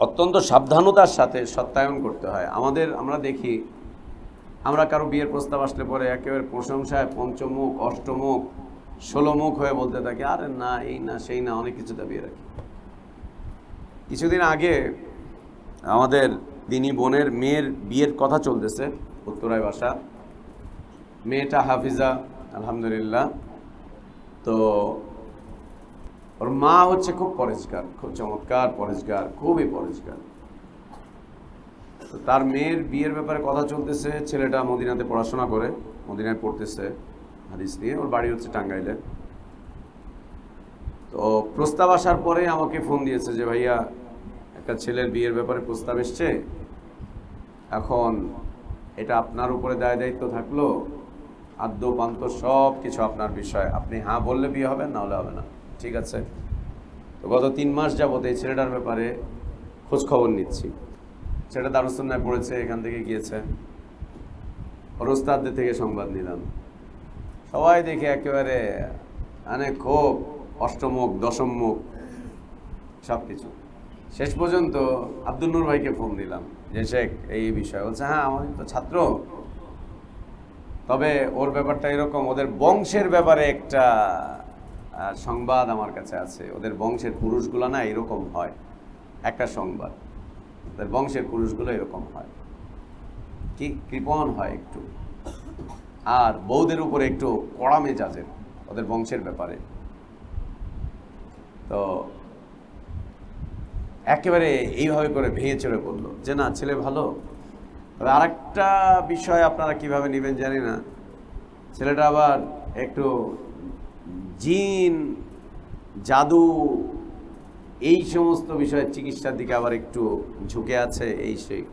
অত্যন্ত সাবধানতার সাথে সত্যায়ন করতে হয়। আমরা দেখি, আমরা কারো বিয়ের প্রস্তাব আসলে পরে একেবারে প্রশংসায় পঞ্চমুখ, অষ্টমুখ, 16 মুখ হয়ে বলতে থাকি, আরে না, এই না, সেই না, অনেক কিছু দাবিয়ে রাখি। কিছুদিন আগে আমাদের দিনী বোনের মেয়ের বিয়ের কথা চলতেছে, উত্তরায় বাসা। মেয়েটা হাফিজা, আলহামদুলিল্লাহ। তো ওর মা হচ্ছে খুব পরেশগার, খুব চমৎকার পরেশগার, খুবই পরেশগার। তো তার মেয়ের বিয়ের ব্যাপারে কথা চলতেছে। ছেলেটা মদিনাতে পড়াশোনা করে, মদিনায় পড়তেছে হাদিস নিয়ে। ওর বাড়ি হচ্ছে টাঙ্গাইলে। তো প্রস্তাব আসার পরে আমাকে ফোন দিয়েছে যে ভাইয়া, একটা ছেলের বিয়ের ব্যাপারে প্রস্তাব এসছে, এখন এটা আপনার উপরে দায় দায়িত্ব থাকলো, আদ্য পান্ত সব কিছু আপনার বিষয়, আপনি হ্যাঁ বললে বিয়ে হবে, না হলে হবে না। ঠিক আছে। তো গত 3 মাস যাবত এই ছেলেটার ব্যাপারে খোঁজ খবর নিচ্ছি। ছেলেটা দারুস সুন্নাহয় পড়েছে, এখান থেকে গিয়েছে। ওর ওস্তাদদের থেকে সংবাদ নিলাম, সবাই দেখে একেবারে খুব অষ্টমুখ, দশমুখ, সব কিছু। শেষ পর্যন্ত আব্দুল নূর ভাইকে ফোন দিলাম যে শেখ এই বিষয়। বলছে হ্যাঁ, আমাদের তো ছাত্র, তবে ওর ব্যাপারটা এরকম, ওদের বংশের ব্যাপারে একটা সংবাদ আমার কাছে আছে। ওদের বংশের পুরুষগুলো না এরকম হয়, একটা সংবাদ, ওদের বংশের পুরুষগুলো এরকম হয়, কি কৃপণ হয় একটু, আর বউদের উপরে একটু কড়া মেজাজের, ওদের বংশের ব্যাপারে। তো একেবারে এইভাবে করে ভেঙে চড়ে পড়লো যে না, ছেলে ভালো। তবে আরেকটা বিষয় আপনারা কিভাবে নেবেন জানি না, ছেলেটা আবার একটু জিন, জাদু, এই সমস্ত বিষয়ের চিকিৎসার দিকে আবার একটু ঝুঁকে আছে, এই সেই।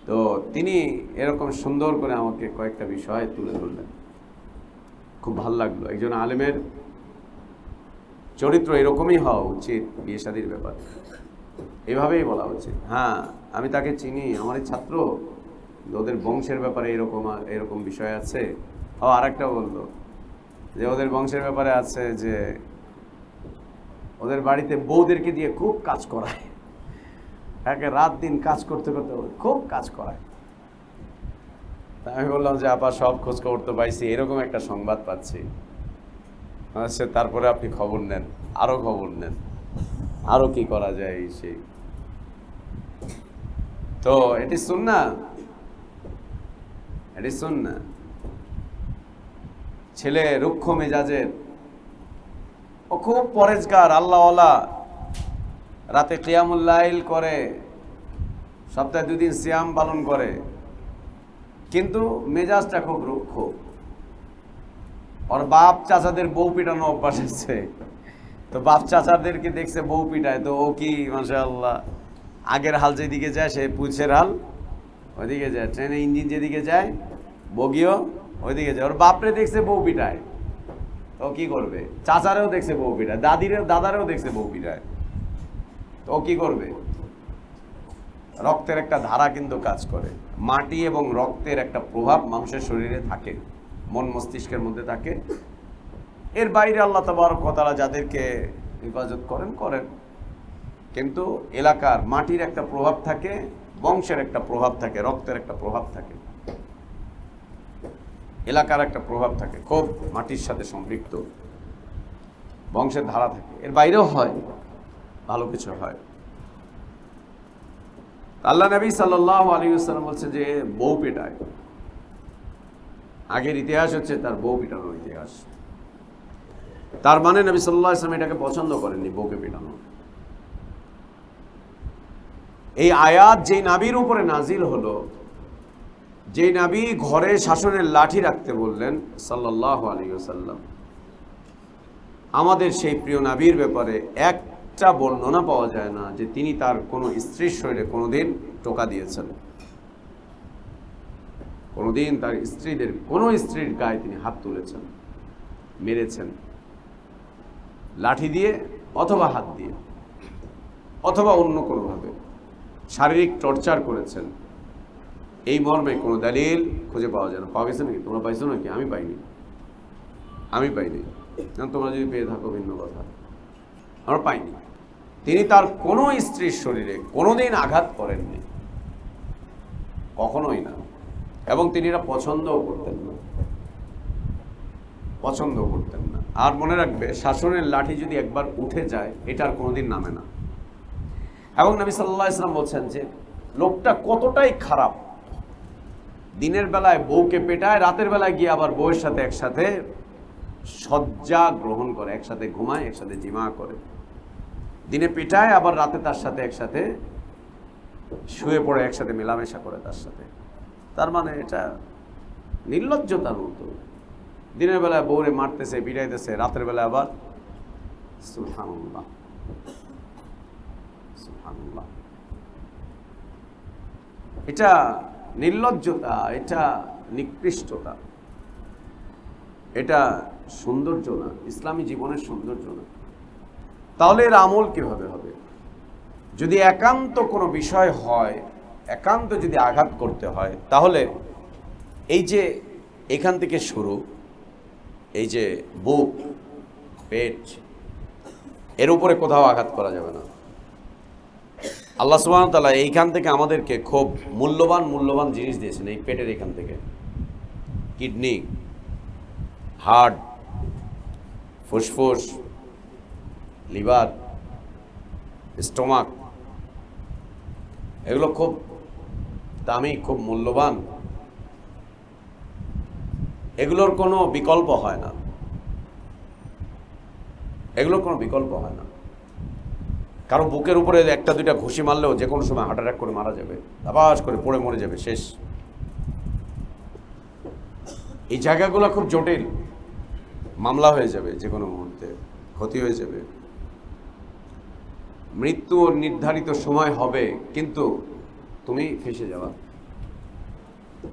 তো তিনি এরকম সুন্দর করে আমাকে কয়েকটা বিষয় তুলে ধরলেন, খুব ভালো লাগলো। একজন আলেমের চরিত্র এরকমই হওয়া উচিত বিয়ে শাদীর ব্যাপারে, এভাবেই বলা উচিত। হ্যাঁ, আমি তাকে চিনি, আমারই ছাত্র, ওদের বংশের ব্যাপারে এরকম বিষয় আছে। আরেকটা বললো যে ওদের বংশের ব্যাপারে আছে যে ওদের বাড়িতে বউদেরকে দিয়ে খুব কাজ করায়, একে রাত দিন কাজ করতে করতে খুব কাজ করায়। আমি বললাম যে আপা, সব খোঁজ খবর তো পাইছি, এরকম একটা সংবাদ পাচ্ছি, তারপরে আপনি খবর নেন, আরো খবর নেন, আরো কি করা যায় এই সেই। তো এটি সুন্নাহ, এটি সুন্নাহ। ছেলে রুক্ষ মেজাজের, ও খুব পরেজগার, আল্লাহওয়ালা, রাতে কিয়ামুল লাইল করে, সপ্তাহে 2 দিন সিয়াম পালন করে, কিন্তু মেজাজটা খুব রুক্ষ। ওর বাপ চাচাদের বউ পিটানো অভ্যাস আছে, তো বাপ চাচাদেরকে দেখছে বউ পিটায়, তো ও কি মাশাআল্লাহ, আগের হাল যেদিকে যায় সে পুছের হাল ওইদিকে যায়, ট্রেনের ইঞ্জিন যেদিকে যায় বগিও ওইদিকে যায়। ওর বাপরে দেখছে বউ পিটায়, তো কি করবে? চাচারেও দেখছে বউ পিটায়, দাদারেও দেখছে বউ পিটায়, তো কি করবে? রক্তের একটা ধারা কিন্তু কাজ করে, মাটি এবং রক্তের একটা প্রভাব মানুষের শরীরে থাকে, মন মস্তিষ্কের মধ্যে থাকে। এর বাইরে আল্লাহ তাবারক ওয়া তাআলা যাদেরকে হেফাজত করেন, কিন্তু এলাকার মাটির একটা প্রভাব থাকে, বংশের একটা প্রভাব থাকে, রক্তের একটা প্রভাব থাকে। এলাকার একটা প্রভাব থাকে, খুব মাটির সাথে সম্পৃক্ত, বংশের ধারা থাকে, এর বাইরেও হয়, ভালো কিছু হয়। আল্লাহ নবী সাল্লাল্লাহু আলাইহি ওয়াসাল্লাম বলছে যে বউ পেটায়, আগের ইতিহাস হচ্ছে তার বউ পেটানোর ইতিহাস। তার মানে নবী সাল্লাল্লাহু আলাইহি ওয়াসাল্লাম এটাকে পছন্দ করেননি, বউকে পেটানো। এই আয়াত যেই নবীর উপরে নাজিল হলো, যেই নবী ঘরে শাসনের লাঠি রাখতে বললেন সাল্লাল্লাহু আলাইহি ওয়াসাল্লাম, আমাদের সেই প্রিয় নবীর ব্যাপারে একটা বর্ণনা পাওয়া যায় না যে তিনি তার কোনো স্ত্রীর শরীরে কোনোদিন টোকা দিয়েছেন, কোনোদিন তার স্ত্রীদের কোনো স্ত্রীর গায়ে তিনি হাত তুলেছেন, মেরেছেন, লাঠি দিয়ে অথবা হাত দিয়ে অথবা অন্য কোনোভাবে শারীরিক টর্চার করেছেন, এই মর্মে কোনো দলিল খুঁজে পাওয়া যায় না। পাওয়া গেছে নাকি? তোমরা পাইছো নাকি? আমি পাইনি, আমি পাইনি। তোমরা যদি পেয়ে থাকো ভিন্ন কথা, আমরা পাইনি। তিনি তার কোনো স্ত্রীর শরীরে কোনোদিন আঘাত করেননি, কখনোই না, এবং তিনি এটা পছন্দও করতেন না, পছন্দও করতেন না। আর মনে রাখবে, শাসনের লাঠি যদি একবার উঠে যায় এটা আর কোনোদিন নামে না। এবং নবী সাল্লাল্লাহু আলাইহি ওয়াসাল্লাম বলছেন যে লোকটা কতটাই খারাপ, দিনের বেলায় বউকে পেটায়, রাতের বেলায় গিয়ে আবার বউয়ের সাথে একসাথে শয্যা গ্রহণ করে, একসাথে ঘুমায়, একসাথে জিমা করে। দিনে পেটায়, আবার রাতে তার সাথে একসাথে শুয়ে পড়ে, একসাথে মেলামেশা করে তার সাথে। তার মানে এটা নির্লজ্জতার মতো। দিনের বেলায় বউরে মারতেছে, পিটাইতেছে, রাতের বেলায় আবার সুবহানাল্লাহ সুবহানাল্লাহ। এটা নির্লজ্জতা, এটা নিকৃষ্টতা, এটা সৌন্দর্য না, ইসলামী জীবনের সৌন্দর্য না। তাহলে এর আমল কিভাবে হবে? যদি একান্ত কোনো বিষয় হয়, একান্ত যদি আঘাত করতে হয়, তাহলে এই যে এখান থেকে শুরু, এই যে বুক, পেট, এর উপরে কোথাও আঘাত করা যাবে না। আল্লাহ সুবহানাহু ওয়া তাআলা এইখান থেকে আমাদেরকে খুব মূল্যবান মূল্যবান জিনিস দিয়েছেন। এই পেটের এখান থেকে কিডনি, হার্ট, ফুসফুস, লিভার, স্টোমাক, এগুলো খুব দামি, খুব মূল্যবান, এগুলোর কোনো বিকল্প হয় না, এগুলোর কোনো বিকল্প হয় না। কারো বুকের উপরে একটা দুইটা ঘুষি মারলেও যে কোনো সময় হার্ট অ্যাটাক করে মারা যাবে, আবাস করে পড়ে মরে যাবে, শেষ। এই জায়গাগুলো খুব জটিল, মামলা হয়ে যাবে, যে কোনো মুহূর্তে ক্ষতি হয়ে যাবে। মৃত্যু নির্ধারিত সময় হবে, কিন্তু তুমি ফেঁসে যাবা,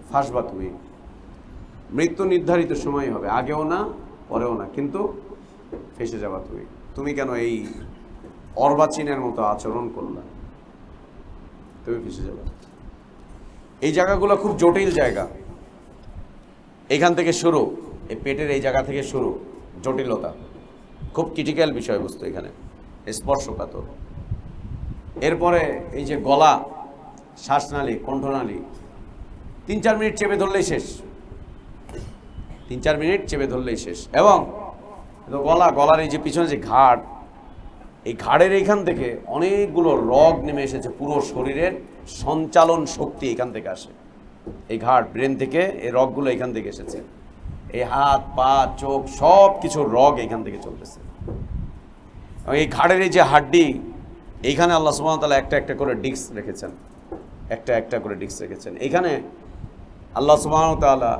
ফাঁসবা তুমি। মৃত্যু নির্ধারিত সময় হবে, আগেও না পরেও না, কিন্তু ফেঁসে যাবা তুমি। তুমি কেন এই অর্বাচীনের মতো আচরণ করলা? তুমি ফেঁসে যাবা। এই জায়গাগুলো খুব জটিল জায়গা। এখান থেকে শুরু, এই পেটের এই জায়গা থেকে শুরু জটিলতা, খুব ক্রিটিক্যাল বিষয়বস্তু এখানে, স্পর্শকাতর। এরপরে এই যে গলা, শ্বাসনালী, কণ্ঠনালী, 3-4 মিনিট চেপে ধরলেই শেষ, 3-4 মিনিট চেপে ধরলেই শেষ। এবং গলার এই যে পিছনে যে ঘাড়, এই ঘাড়ের এইখান থেকে অনেকগুলো রগ নেমে এসেছে, পুরো শরীরের সঞ্চালন শক্তি এখান থেকে আসে। এই ঘাড়, ব্রেন থেকে এই রগগুলো এখান থেকে এসেছে। এই হাত, পা, চোখ, সব কিছু রগ এখান থেকে চলতেছে। এই ঘাড়ের এই যে হাড্ডি, এইখানে আল্লাহ সুবহানাহু ওয়া তাআলা একটা একটা করে ডিস্ক রেখেছেন, একটা একটা করে ডিস্ক রেখেছেন। এখানে আল্লাহ সুবহানাহু ওয়া তাআলা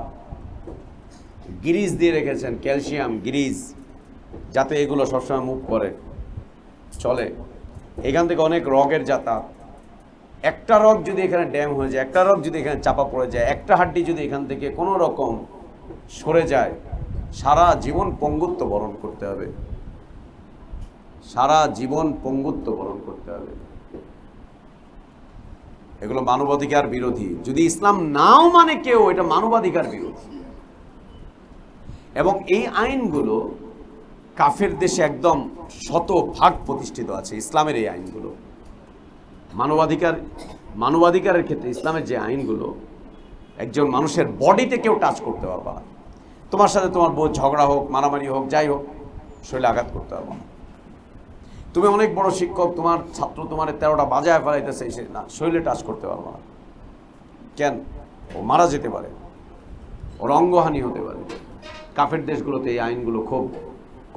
গিরিজ দিয়ে রেখেছেন, ক্যালসিয়াম গিরিজ, যাতে এগুলো সবসময় মুভ করে, চলে। এখান থেকে অনেক রগের যাতায়াত। একটা রগ যদি এখানে ড্যাম হয়ে যায়, একটা রগ যদি এখানে চাপা পড়ে যায়, একটা হাড্ডি যদি এখান থেকে কোনো রকম সরে যায়, সারা জীবন পঙ্গুত্ব বরণ করতে হবে, সারা জীবন পঙ্গুত্ব বরণ করতে হবে। এগুলো মানবাধিকার বিরোধী। যদি ইসলাম নাও মানে কেউ, এটা মানবাধিকার বিরোধী। এবং এই আইনগুলো কাফের দেশে একদম শতভাগ প্রতিষ্ঠিত আছে। ইসলামের এই আইনগুলো মানবাধিকারের ক্ষেত্রে ইসলামের যে আইনগুলো, একজন মানুষের বডিতে কেউ টাচ করতে পারবে না, তোমার সাথে তোমার বউ ঝগড়া হোক, মারামারি হোক, যাই হোক, শরীরে আঘাত করতে পারবো না। তুমি অনেক বড় শিক্ষক, তোমার ছাত্র তোমার 13টা বাজায় ফেলাইতেছে, সে না, শরীরে টাচ করতে পারবো না। কেন? ও মারা যেতে পারে, ওর অঙ্গহানি হতে পারে। কাফের দেশগুলোতে এই আইনগুলো খুব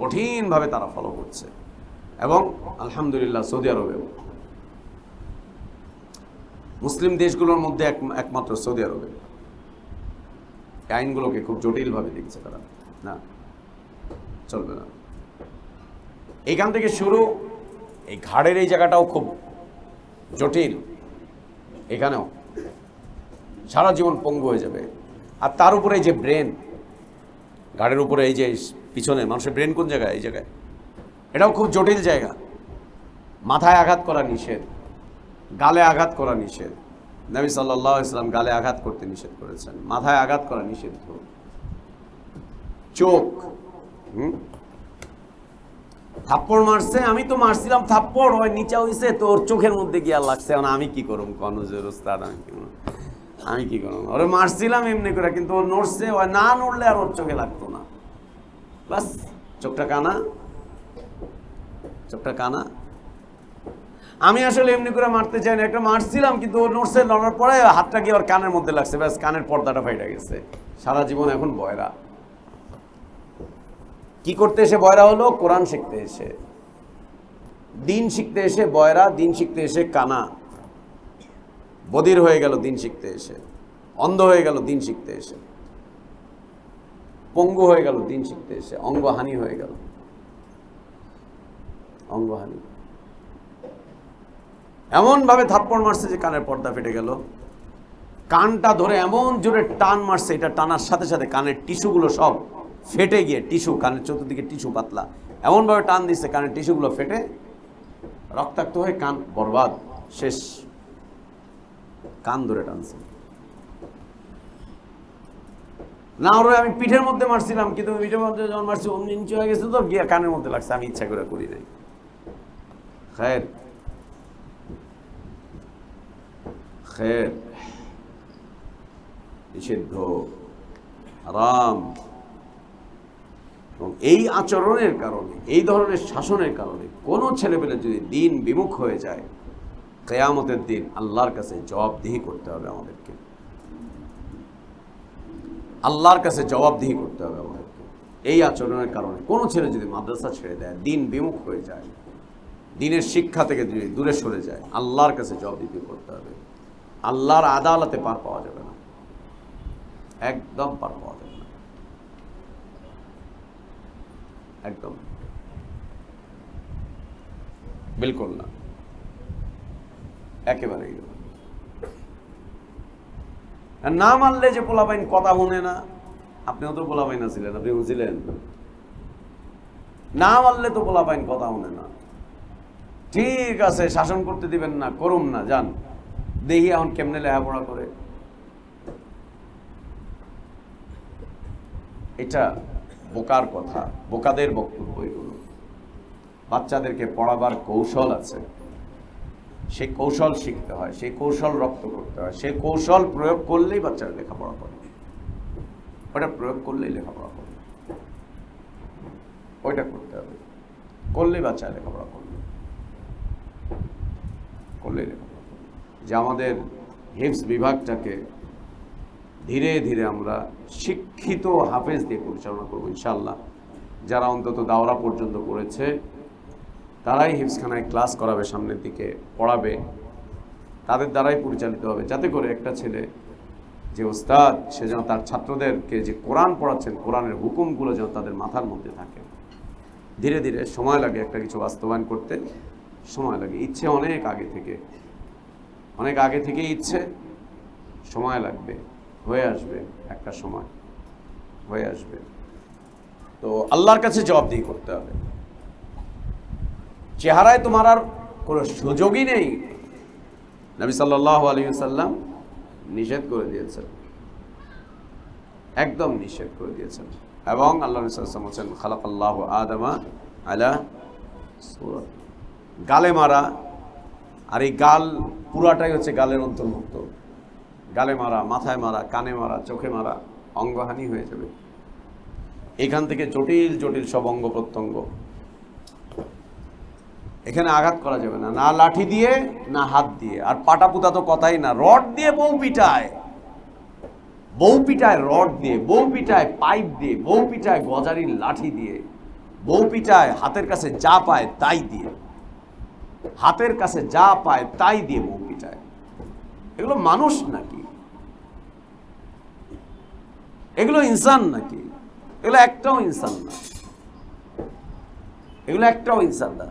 কঠিনভাবে তারা ফলো করছে, এবং আলহামদুলিল্লাহ সৌদি আরবেও, মুসলিম দেশগুলোর মধ্যে একমাত্র সৌদি আরবে এই আইনগুলোকে খুব জটিলভাবে দেখছে তারা। না, চলবে না। এইখান থেকে শুরু, এই ঘাড়ের এই জায়গাটাও খুব জটিল, এখানেও সারা জীবন পঙ্গু হয়ে যাবে। আর তার উপরে এই যে ব্রেন, ঘাড়ের উপরে এই যে পিছনে মানুষের ব্রেন কোন জায়গায়, এই জায়গায়, এটাও খুব জটিল জায়গা। মাথায় আঘাত করা নিষেধ, গালে আঘাত করা নিষেধ। নবী সাল্লাল্লাহু আলাইহি ওয়াসাল্লাম গালে আঘাত করতে নিষেধ করেছেন, মাথায় আঘাত করা নিষিদ্ধ। চোখ, থাপ্পড় মারছে, আমি তো মারছিলাম থাপ্পড়, ওই নিচে হইছে তোর চোখের মধ্যে গিয়া লাগছে, আমি কি করুম কনজের ওস্তাদ, আমি কি করুম, ওরে মারছিলাম এমনি করে, কিন্তু ওর নড়ছে, ওই না নড়লে আর ওর চোখে লাগতো না, বাস চোখটা কানা, চোখটা কানা। আমি আসলে এমনি করে মারতে চাই না, একটা মারছিলাম, কিন্তু ওর নড়ছে, নড়ার পরে হাতটা গিয়ে ওর কানের মধ্যে লাগছে, ব্যাস কানের পর্দাটা ফাইটা গেছে, সারা জীবন এখন বয়রা। কি করতে এসে বয়রা হলো? কোরআন শিখতে এসে, দিন শিখতে এসে বয়রা, দিন শিখতে এসে কানা, বধির হয়ে গেল দিন শিখতে এসে, অন্ধ হয়ে গেল দিন শিখতে এসে, পঙ্গু হয়ে গেল দিন শিখতে এসে, অঙ্গহানি হয়ে গেল, অঙ্গহানি। এমন ভাবে থাপ্পড় মারছে যে কানের পর্দা ফেটে গেল, কানটা ধরে এমন জোরে টান মারছে, এটা টানার সাথে সাথে কানের টিস্যুগুলো সব ফেটে গিয়ে, টিস্যু, কানের চতুর্দিকে টিস্যু পাতলা, এমনভাবে টান দিচ্ছে কানের টিস্যুগুলো ফেটে রক্তাক্ত হয়ে কান বরবাদ, শেষ। কান ধরে টানছে না, ওরে আমি পিঠের মধ্যে মারছিলাম, কিন্তু পিঠের মধ্যে যখন মারছি অমনি নিচে হয়ে গেছে, তো গিয়ে কানের মধ্যে লাগছে, আমি ইচ্ছা করে করি নাই। খের খের, নিষিদ্ধ, হারাম। এবং এই আচরণের কারণে, এই ধরনের শাসনের কারণে কোনো ছেলেপেলে যদি দিন বিমুখ হয়ে যায়, কিয়ামতের দিন আল্লাহর কাছে জবাবদিহি করতে হবে আমাদেরকে, আল্লাহর কাছে জবাবদিহি করতে হবে আমাদেরকে। এই আচরণের কারণে কোনো ছেলে যদি মাদ্রাসা ছেড়ে দেয়, দিন বিমুখ হয়ে যায়, দিনের শিক্ষা থেকে যদি দূরে সরে যায়, আল্লাহর কাছে জবাবদিহি করতে হবে। আল্লাহর আদালতে পার পাওয়া যাবে না, একদম পার পাওয়া যাবে না, একদম বিলকুল না, একেবারেই না। মানলে যে পোলাপাইন কথা শুনে না, আপনিও তো পোলাপাইন ছিলেন, আপনি বুঝছিলেন, না মানলে তো পোলাপাইন কথা শুনে না। ঠিক আছে, শাসন করতে দিবেন না, করুন না, যান, দেখি এখন কেমনে লেখাপড়া করে। এটা বোকার কথা, বোকাদের বক্তব্য এগুলো। বাচ্চাদেরকে পড়াবার কৌশল আছে, সেই কৌশল শিখতে হয়, সেই কৌশল রপ্ত করতে হয়, সেই কৌশল প্রয়োগ করলেই বাচ্চারা লেখাপড়া করে, ওটা প্রয়োগ করলেই লেখাপড়া করে, ওইটা করতে হবে, করলেই বাচ্চা লেখাপড়া করবে, করলেই লেখাপড়া করবে। যে আমাদের হিফজ বিভাগটাকে ধীরে ধীরে আমরা শিক্ষিত হাফেজ দিয়ে পরিচালনা করবো ইনশাআল্লাহ। যারা অন্তত দাওরা পর্যন্ত করেছে তারাই হিফজখানায় ক্লাস করাবে, সামনের দিকে পড়াবে, তাদের দ্বারাই পরিচালিত হবে, যাতে করে একটা ছেলে, যে ওস্তাদ, সে যেন তার ছাত্রদেরকে যে কোরআন পড়াচ্ছেন, কোরআনের হুকুমগুলো যেন তাদের মাথার মধ্যে থাকে। ধীরে ধীরে সময় লাগে একটা কিছু বাস্তবায়ন করতে, সময় লাগে, ইচ্ছে অনেক আগে থেকে, অনেক আগে থেকেই ইচ্ছে, সময় লাগবে, হয়ে আসবে, একটা সময় হয়ে আসবে। তো আল্লাহর কাছে জবাবদিহি করতে হবে। চেহারায় তোমার আর কোনো সুযোগই নেই, নবী সাল্লাল্লাহু আলাইহি ওয়াসাল্লাম নিষেধ করে দিয়েছেন, একদম নিষেধ করে দিয়েছেন। এবং আল্লাহ রাসূল সাল্লাল্লাহু আলাইহি ওয়াসাল্লাম বলেছেন, খালাকাল্লাহু আদামা আলা সূরাত। গালে মারা, আর এই গাল পুরাটাই হচ্ছে গালের অন্তর্ভুক্ত। গালে মারা, মাথায় মারা, কানে মারা, চোখে মারা, অঙ্গহানি হয়ে যাবে। এখান থেকে জটিল জটিল সব অঙ্গ প্রত্যঙ্গ, এখানে আঘাত করা যাবে না, না লাঠি দিয়ে না হাত দিয়ে। আর পাটা পুতা তো কথাই না, রড দিয়ে বউ পিটায়, বউ পিটায় রড দিয়ে, বউ পিটায় পাইপ দিয়ে, বউ পিটায় গজারির লাঠি দিয়ে, বউ পিটায় হাতের কাছে যা পায় তাই দিয়ে, হাতের কাছে যা পায় তাই দিয়ে বউ পিটায়। এগুলো মানুষ নাকি? এগুলো ইনসান নাকি? এগুলো একটাও ইনসান না, এগুলো একটাও ইনসান না।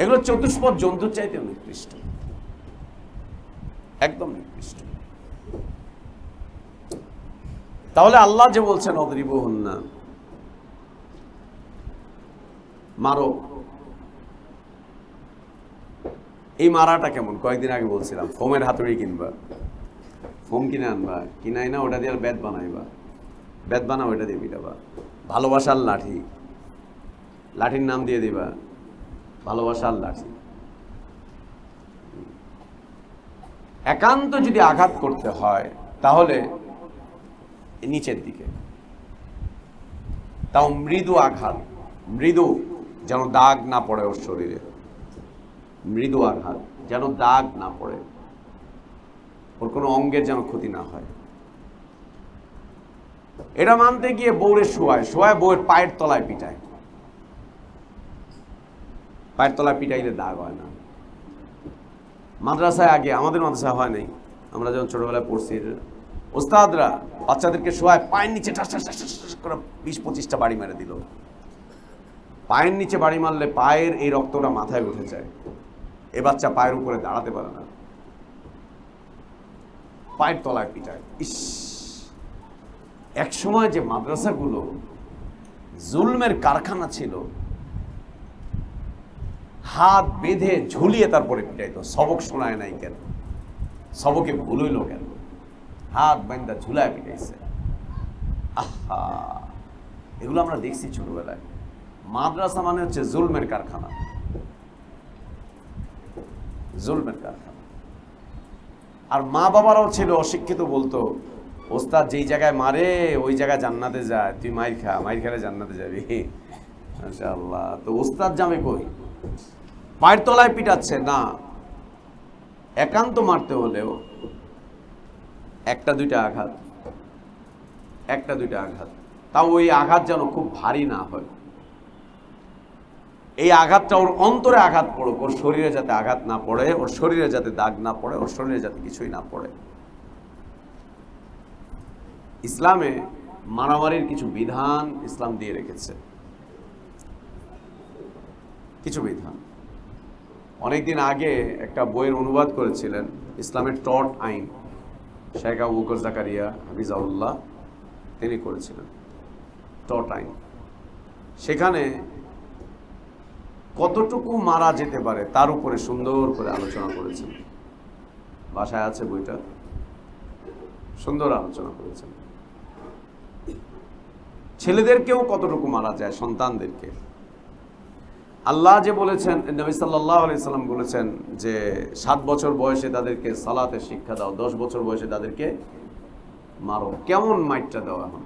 এগুলো চতুষ্পদ জন্তুর চাইতে নিকৃষ্ট, একদম নিকৃষ্ট। তাহলে আল্লাহ যে বলছেন অদরিবুহুন্না, মারো, এই মারাটা কেমন? কয়েকদিন আগে বলছিলাম ফোমের হাতুড়ি কিনবা, ফোম কিনে আনবা, কিনাই না ওটা দিয়ে বেত বানাইবা, বেত বানাও ওটা দিয়ে পিটাবা। ভালোবাসার লাঠি, লাঠির নাম দিয়ে দিবা ভালোবাসার লাঠি। একান্ত যদি আঘাত করতে হয় তাহলে নিচের দিকে, তাও মৃদু আঘাত, মৃদু, যেন দাগ না পড়ে ওর শরীরে, মৃদু আঘাত যেন দাগ না পড়ে, ওর কোনো অঙ্গের যেন ক্ষতি না হয়। এটা মানতে গিয়ে বউরে শোয়ায়, শোয়ায় বউয়ের পায়ের তলায় পিটায়, পায়ের তলায় পিটাইলে দাগ হয় না। মাদ্রাসায় আগে, আমাদের মাদ্রাসায় হয় নাই, আমরা যখন ছোটবেলায় পড়ছি, ওস্তাদরা বাচ্চাদেরকে শোয়ায় পায়ের নিচে ঠাস ঠাস ঠাস ঠাস করে 20-25টা বাড়ি মেরে দিল। পায়ের নিচে বাড়ি মারলে পায়ের এই রক্তটা মাথায় উঠে যায়, এ বাচ্চা পায়ের উপরে দাঁড়াতে পারে না, পায়ের তলায় পিটায়। ইস, এক সময় যে মাদ্রাসাগুলো জুলমের কারখানা ছিল, হাত বেঁধে ঝুলিয়ে তারপরে পিটাইতো। সবক শোনায় নাই কেন? সবকে ভুল হইল কেন? হাত বান্ধা ঝুলায় পিটাইছে। আহা, এগুলো আমরা দেখছি ছোটবেলায়। মাদ্রাসা মানে হচ্ছে জুলমের কারখানা, জুলমের কারখানা। আর মা বাবারাও ছিল অশিক্ষিত, বলতো ওস্তাদ যেই জায়গায় মারে ওই জায়গায় জান্নাতে যায়, তুই মাইর খা, মাইর খেলে জান্নাতে যাবি। মাশাআল্লাহ। তো ওস্তাদ জামে কই? পায়ের তলায় পিটাচ্ছে না। একান্ত মারতে হলেও একটা দুইটা আঘাত, একটা দুইটা আঘাত, তাও ওই আঘাত যেন খুব ভারী না হয়। এই আঘাতটা ওর অন্তরে আঘাত পড়ুক, ওর শরীরে যাতে আঘাত না পড়ে, ওর শরীরে যাতে দাগ না পড়ে, ওর শরীরে যাতে কিছুই না পড়ে। ইসলামে মারামারির কিছু বিধান ইসলাম দিয়ে রেখেছে, কিছু বিধান। অনেকদিন আগে একটা বইয়ের অনুবাদ করেছিলেন, ইসলামের টট আইন, শেখ আবু বকর জাকারিয়া হাফিজাহুল্লাহ, তিনি করেছিলেন টট আইন। সেখানে কতটুকু মারা যেতে পারে তার উপরে সুন্দর করে আলোচনা করেছেন। বাসায় আছে বইটা, সুন্দর আলোচনা করেছেন। ছেলেদেরকেও কতটুকু মারা যায়, সন্তানদেরকে। আল্লাহ যে বলেছেন, নবী সাল্লাল্লাহু আলাইহি সাল্লাম বলেছেন যে 7 বছর বয়সে তাদেরকে সালাতের শিক্ষা দাও, 10 বছর বয়সে তাদেরকে মারো। কেমন মাইটটা দেওয়া এখন?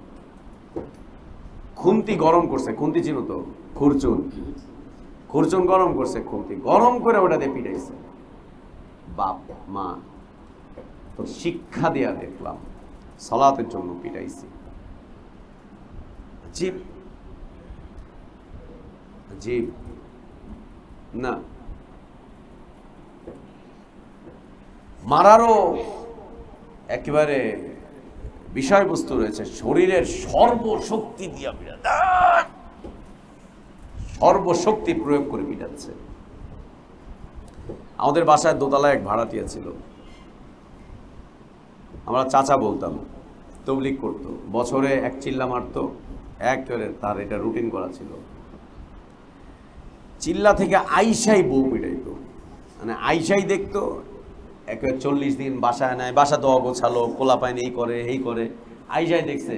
খুন্তি গরম করছে, খুন্তি চিনো তো? খুরচুন, খুরচুন গরম করছে, খুন্তি গরম করে ওটা দিয়ে পিটাইছে। বাপ মা, তো শিক্ষা দেয়া দেখলাম, সালাতের জন্য পিটাইছি। জীব জীব না, মারারও একেবারে বিষয়বস্তু রয়েছে। শরীরের সর্বশক্তি দিয়া পিটাত, সর্বশক্তি প্রয়োগ করে পিটাচ্ছে। আমাদের বাসায় দোতলায় এক ভাড়াটিয়া ছিল, আমরা চাচা বলতাম, তবলিগ করতো, বছরে এক চিল্লা মারতো, একেবারে তার এটা রুটিন করা ছিল। চিল্লা থেকে আইসাই বউ পিটাইতো, মানে আইসাই দেখতো, একেবারে 40 দিন বাসায় নেয়, বাসা তো অগোছালো, কোলা পায়নি, এই করে এই করে, আইসাই দেখছে,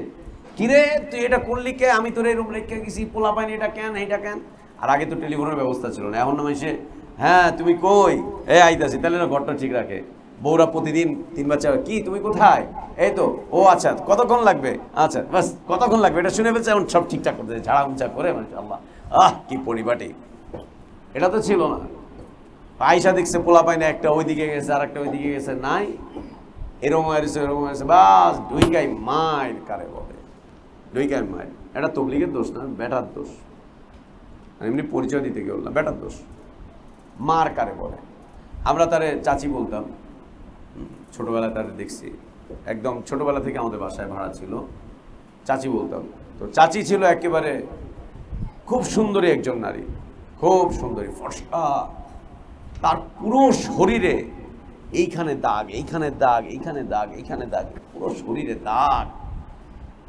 কিরে তুই এটা করলি কে, আমি তোর এই রুম রেখে গেছি, পোলা পায়নি, এটা কেন, এইটা কেন। আর আগে তো টেলিফোনের ব্যবস্থা ছিল না, এখন না এসে, হ্যাঁ তুমি কই, এ আইতাছি, তাহলে না ঘরটা ঠিক রাখে, বউরা প্রতিদিন 3 বার 4 কি তুমি কোথায়, এই তো, ও আচ্ছা কতক্ষণ লাগবে, আচ্ছা বাস কতক্ষণ লাগবে, এটা শুনে ফেলছে, এখন সব ঠিকঠাক করতে ঝাড়া মুছা করে, মাশাআল্লাহ, কি পরিপাটি। এটা তো ছিল না। আয়সা দেখছে পোলা পায় না, একটা ওইদিকে গেছে আর একটা ওইদিকে গেছে, নাই এরকম হয়েছে বাস ডুইকাই মাইল কারে বলে, ডুইকাই মাইল। এটা তবলিগের দোষ না, বেটার দোষ। এমনি পরিচয় দিতে গিয়ে বললাম বেটার দোষ। মার কারে বলে, আমরা তারে চাচি বলতাম, ছোটবেলায় তারে দেখছি, একদম ছোটবেলা থেকে আমাদের বাসায় ভাড়া ছিল, চাচি বলতাম। তো চাচি ছিল একেবারে খুব সুন্দরী একজন নারী, খুব সুন্দরী, ফর্সা, তার পুরো শরীরে এইখানে দাগ, এইখানে দাগ, এইখানে দাগ, এইখানে দাগ, পুরো শরীরে দাগ,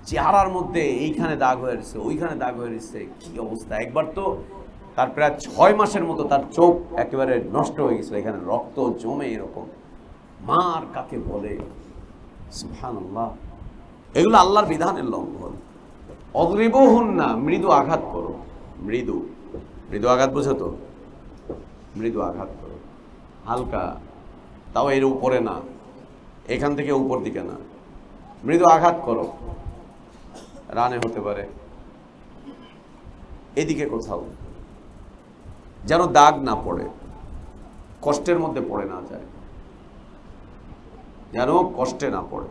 চেহারার মধ্যে এইখানে দাগ হয়ে রয়েছে, ওইখানে দাগ হয়ে রয়েছে, কি অবস্থা। একবার তো তার প্রায় 6 মাসের মতো তার চোখ একেবারে নষ্ট হয়ে গেছিল, এখানে রক্ত জমে এরকম। মার কাকে বলে, সুবহানাল্লাহ। এগুলো আল্লাহর বিধানের লঙ্ঘন। অদ্রিবহুন্না, মৃদু আঘাত করো, মৃদু মৃদু আঘাত, বুঝো তো, মৃদু আঘাত করো, হালকা, তাও এর উপরে না, এখান থেকে উপর দিকে না, মৃদু আঘাত করো, রানে হতে পারে, এদিকে কোথাও, যেন দাগ না পড়ে, কষ্টের মধ্যে পড়ে না যায়, যেন কষ্টে না পড়ে।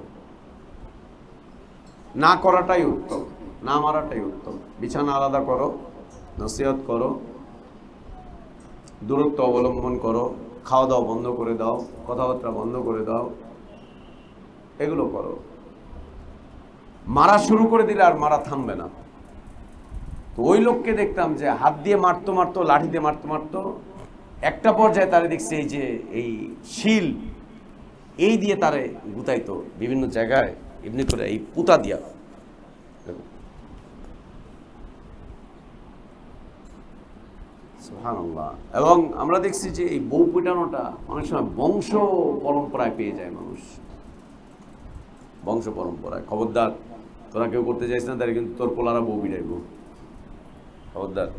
না করাটাই উত্তম, না মারাটাই উত্তম। বিছানা আলাদা করো, নসিহত করো, দূরত্ব অবলম্বন করো, খাওয়া দাওয়া বন্ধ করে দাও, কথাবার্তা বন্ধ করে দাও, এগুলো করো। মারা শুরু করে দিলে আর মারা থামবে না। তো ওই লোককে দেখতাম যে হাত দিয়ে মারতো মারতো, লাঠি দিয়ে মারতো মারতো, একটা পর্যায়ে তারে দেখছে এই যে এই শিল, এই দিয়ে তারে গুতাইতো বিভিন্ন জায়গায়, এমনি করে এই পুতা দিয়া। সুবহানাল্লাহ। এবং আমরা দেখছি যে এই বউ পিটানোটা অনেক সময় বংশ পরম্পরায় পেয়ে যায় মানুষ, বংশ পরম্পরায়। খবরদার, তোরা কেউ করতে চাইছ না, তাহলে কিন্তু তোর পোলারা বউ পিটাইব, খবরদার।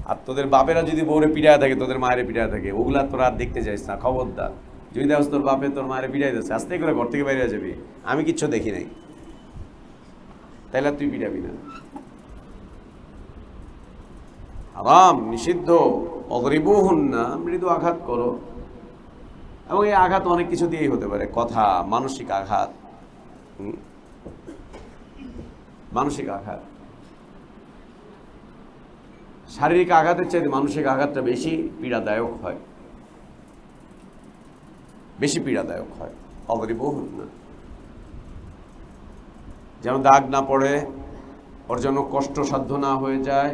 আর তোদের বাপেরা যদি বউরে পিটায় থাকে, তোদের মায়ের পিটায় থাকে, ওগুলা তোরা আর দেখতে চাইছ না, খবরদার। যদি দেখো তোর বাপে তোর মায়ের পিটাই দিচ্ছে, আস্তে করে ঘর থেকে বাইরে যাবি, আমি কিচ্ছু দেখি নাই, তাইলে তুই পিটাবি না। হারাম, নিষিদ্ধ। অগরিবহুন্না, মৃদু আঘাত করো। এবং এই আঘাত অনেক কিছু দিয়েই হতে পারে, কথা, মানসিক আঘাত, মানসিক আঘাত। শারীরিক আঘাতের চাইতে মানসিক আঘাতটা বেশি পীড়াদায়ক হয়, বেশি পীড়াদায়ক হয়। অগরিবহুন্না, যেন দাগ না পড়ে, ওর জন্য কষ্টসাধ্য না হয়ে যায়,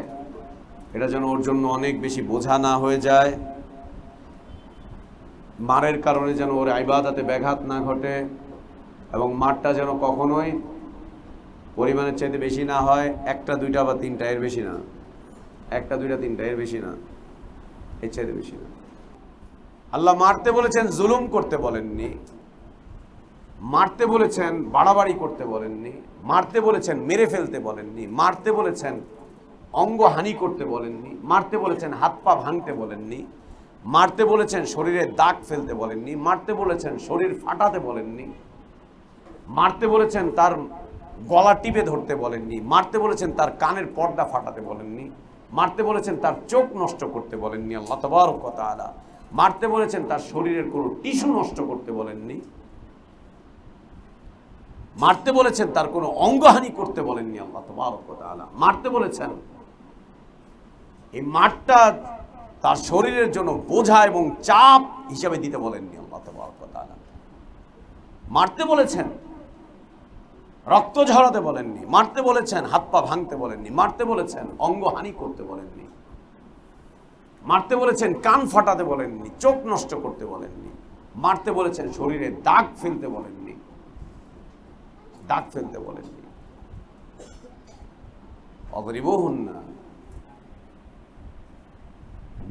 এটা যেন ওর জন্য অনেক বেশি বোঝা না হয়ে যায়, মারের কারণে যেন ওর ইবাদতে ব্যাঘাত না ঘটে, এবং মারটা যেন কখনোই পরিমাণের চাইতে বেশি না হয়, 1টা 2টা বা 3টা, এর বেশি না, 1টা 2টা 3টা, এর বেশি না, এর চাইতে বেশি না। আল্লাহ মারতে বলেছেন, জুলুম করতে বলেননি। মারতে বলেছেন, বাড়াবাড়ি করতে বলেননি। মারতে বলেছেন, মেরে ফেলতে বলেননি। মারতে বলেছেন, অঙ্গহানি করতে বলেননি। মারতে বলেছেন, হাত পা ভাঙতে বলেননি। মারতে বলেছেন, শরীরে দাগ ফেলতে বলেননি। মারতে বলেছেন, শরীর ফাটাতে বলেননি। মারতে বলেছেন, তার গলা টিপে ধরতে বলেননি। মারতে বলেছেন, তার কানের পর্দা ফাটাতে বলেননি। মারতে বলেছেন, তার চোখ নষ্ট করতে বলেননি আল্লাহ তাবারক ওয়া তাআলা। মারতে বলেছেন, তার শরীরের কোনো টিস্যু নষ্ট করতে বলেননি। মারতে বলেছেন, তার কোনো অঙ্গহানি করতে বলেননি আল্লাহ তাবারক ওয়া তাআলা। মারতে বলেছেন, এই মারটা তার শরীরের জন্য বোঝা এবং চাপ হিসাবে দিতে বলেননি আল্লাহ তাবারক ওয়া তাআলা। মারতে বলেছেন, রক্ত ঝরাতে বলেননি। মারতে বলেছেন, হাত পা ভাঙতে বলেননি। মারতে বলেছেন, অঙ্গহানি করতে বলেননি। মারতে বলেছেন, কান ফাটাতে বলেননি, চোখ নষ্ট করতে বলেননি। মারতে বলেছেন, শরীরে দাগ ফেলতে বলেননি, দাগ ফেলতে বলেননি। অগরিবহুন্না,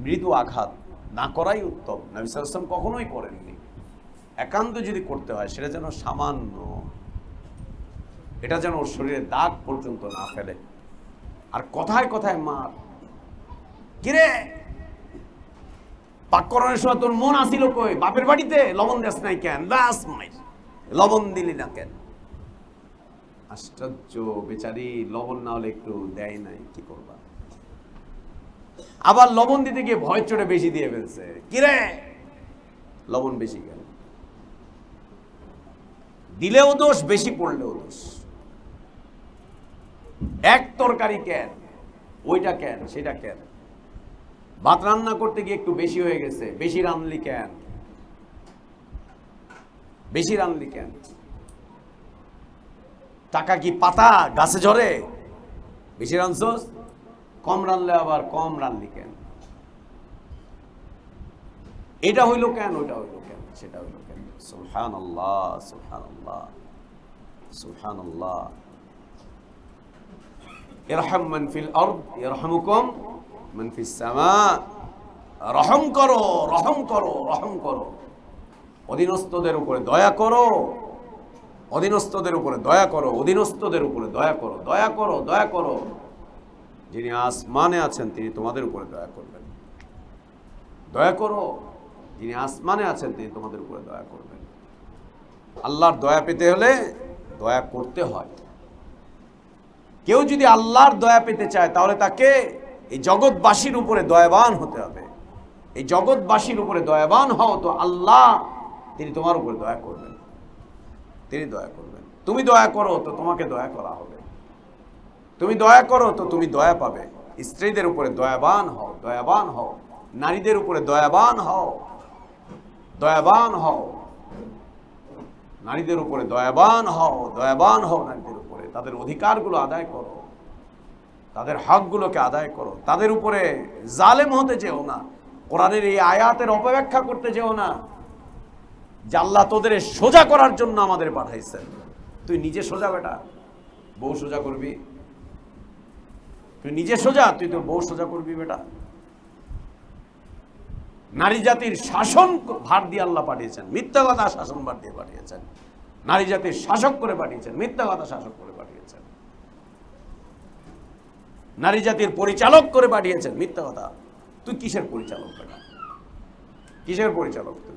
মৃদু আঘাত না করাই উত্তম। নবী সাল্লাল্লাহু আলাইহি ওয়াসাল্লাম কখনোই করেননি। একান্ত যদি করতে হয়, সেটা যেন সামান্য, এটা যেন ওর শরীরে দাগ পর্যন্ত না ফেলে। আর কথায় কথায় মার, কিরে পাককরণের সময় তোর মন আসিল কই? বাপের বাড়িতে লবণ দেস নাই কেন? বাস মাই লবণ দিলি না কেন? আশ্চর্য, বেচারি লবণ না হলে একটু দেয় নাই, কি করবা? আবার লবণ দিতে গিয়ে ভয় চড়ে বেশি দিয়ে ফেলছে। কিরে লবণ বেশি কেন? দিলেও দোষ, বেশি পড়লেও দোষ। এক তরকারি কেন, ওইটা কেন, সেটা কেন? ভাত রান্না করতে গিয়ে একটু বেশি হয়ে গেছে, বেশি রানলি কেন? বেশি রানলি কেন? টাকা কি পাতা গাছে ঝরে? বেশি রানছস, কম রানলে আবার কম রানলি কেন? এটা হইলো কেন, ওইটা হইলো কেন, সেটা হইলো কেন? সুবহানাল্লাহ, সুবহানাল্লাহ, সুবহানাল্লাহ। ইরহাম মান ফিল আরদ ইয়ারহামুকুম মান ফিস সামা। রহম করো, রহম করো, রহম করো। অধীনস্থদের উপরে দয়া করো, অধীনস্থদের উপরে দয়া করো, অধীনস্থদের উপরে দয়া করো, দয়া করো, দয়া করো। যিনি আসমানে আছেন তিনি তোমাদের উপরে দয়া করবেন। দয়া করো, যিনি আসমানে আছেন তিনি তোমাদের উপরে দয়া করবেন। আল্লাহর দয়া পেতে হলে দয়া করতে হয়। কেউ যদি আল্লাহর দয়া পেতে চায় তাহলে তাকে এই জগৎবাসীর উপরে দয়াবান হতে হবে। এই জগৎবাসীর উপরে দয়াবান হও তো আল্লাহ তিনি তোমার উপরে দয়া করবেন, তিনি দয়া করবেন। তুমি দয়া করো তো তোমাকে দয়া করা হবে, তুমি দয়া করো তো তুমি দয়া পাবে। স্ত্রীদের উপরে দয়াবান হও, দয়াবান হও। নারীদের উপরে দয়াবান হও, দয়াবান হও। নারীদের উপরে দয়াবান হও, দয়াবান হও। নারীদের উপরে তাদের অধিকারগুলো আদায় করো, তাদের হকগুলোকে আদায় করো। তাদের উপরে জালেম হতে যেও না। কোরআনের এই আয়াতের অপব্যাখ্যা করতে যেও না যে আল্লাহ তোদের সোজা করার জন্য আমাদের পাঠাইছেন। তুই নিজে সোজা বেটা, বউ সোজা করবি? তুই নিজে সোজা, তুই তোর বউ সোজা করবি বেটা? নারী জাতির শাসন ভার দিয়ে আল্লাহ পাঠিয়েছেন, মিথ্যা কথা শাসন ভার দিয়ে পাঠিয়েছেন। নারী জাতির শাসক করে পাঠিয়েছেন, মিথ্যা কথা শাসক করে পাঠিয়েছেন। নারী জাতির পরিচালক করে পাঠিয়েছেন, মিথ্যা কথা। তুই কিসের পরিচালক বেটা? কিসের পরিচালক তুই?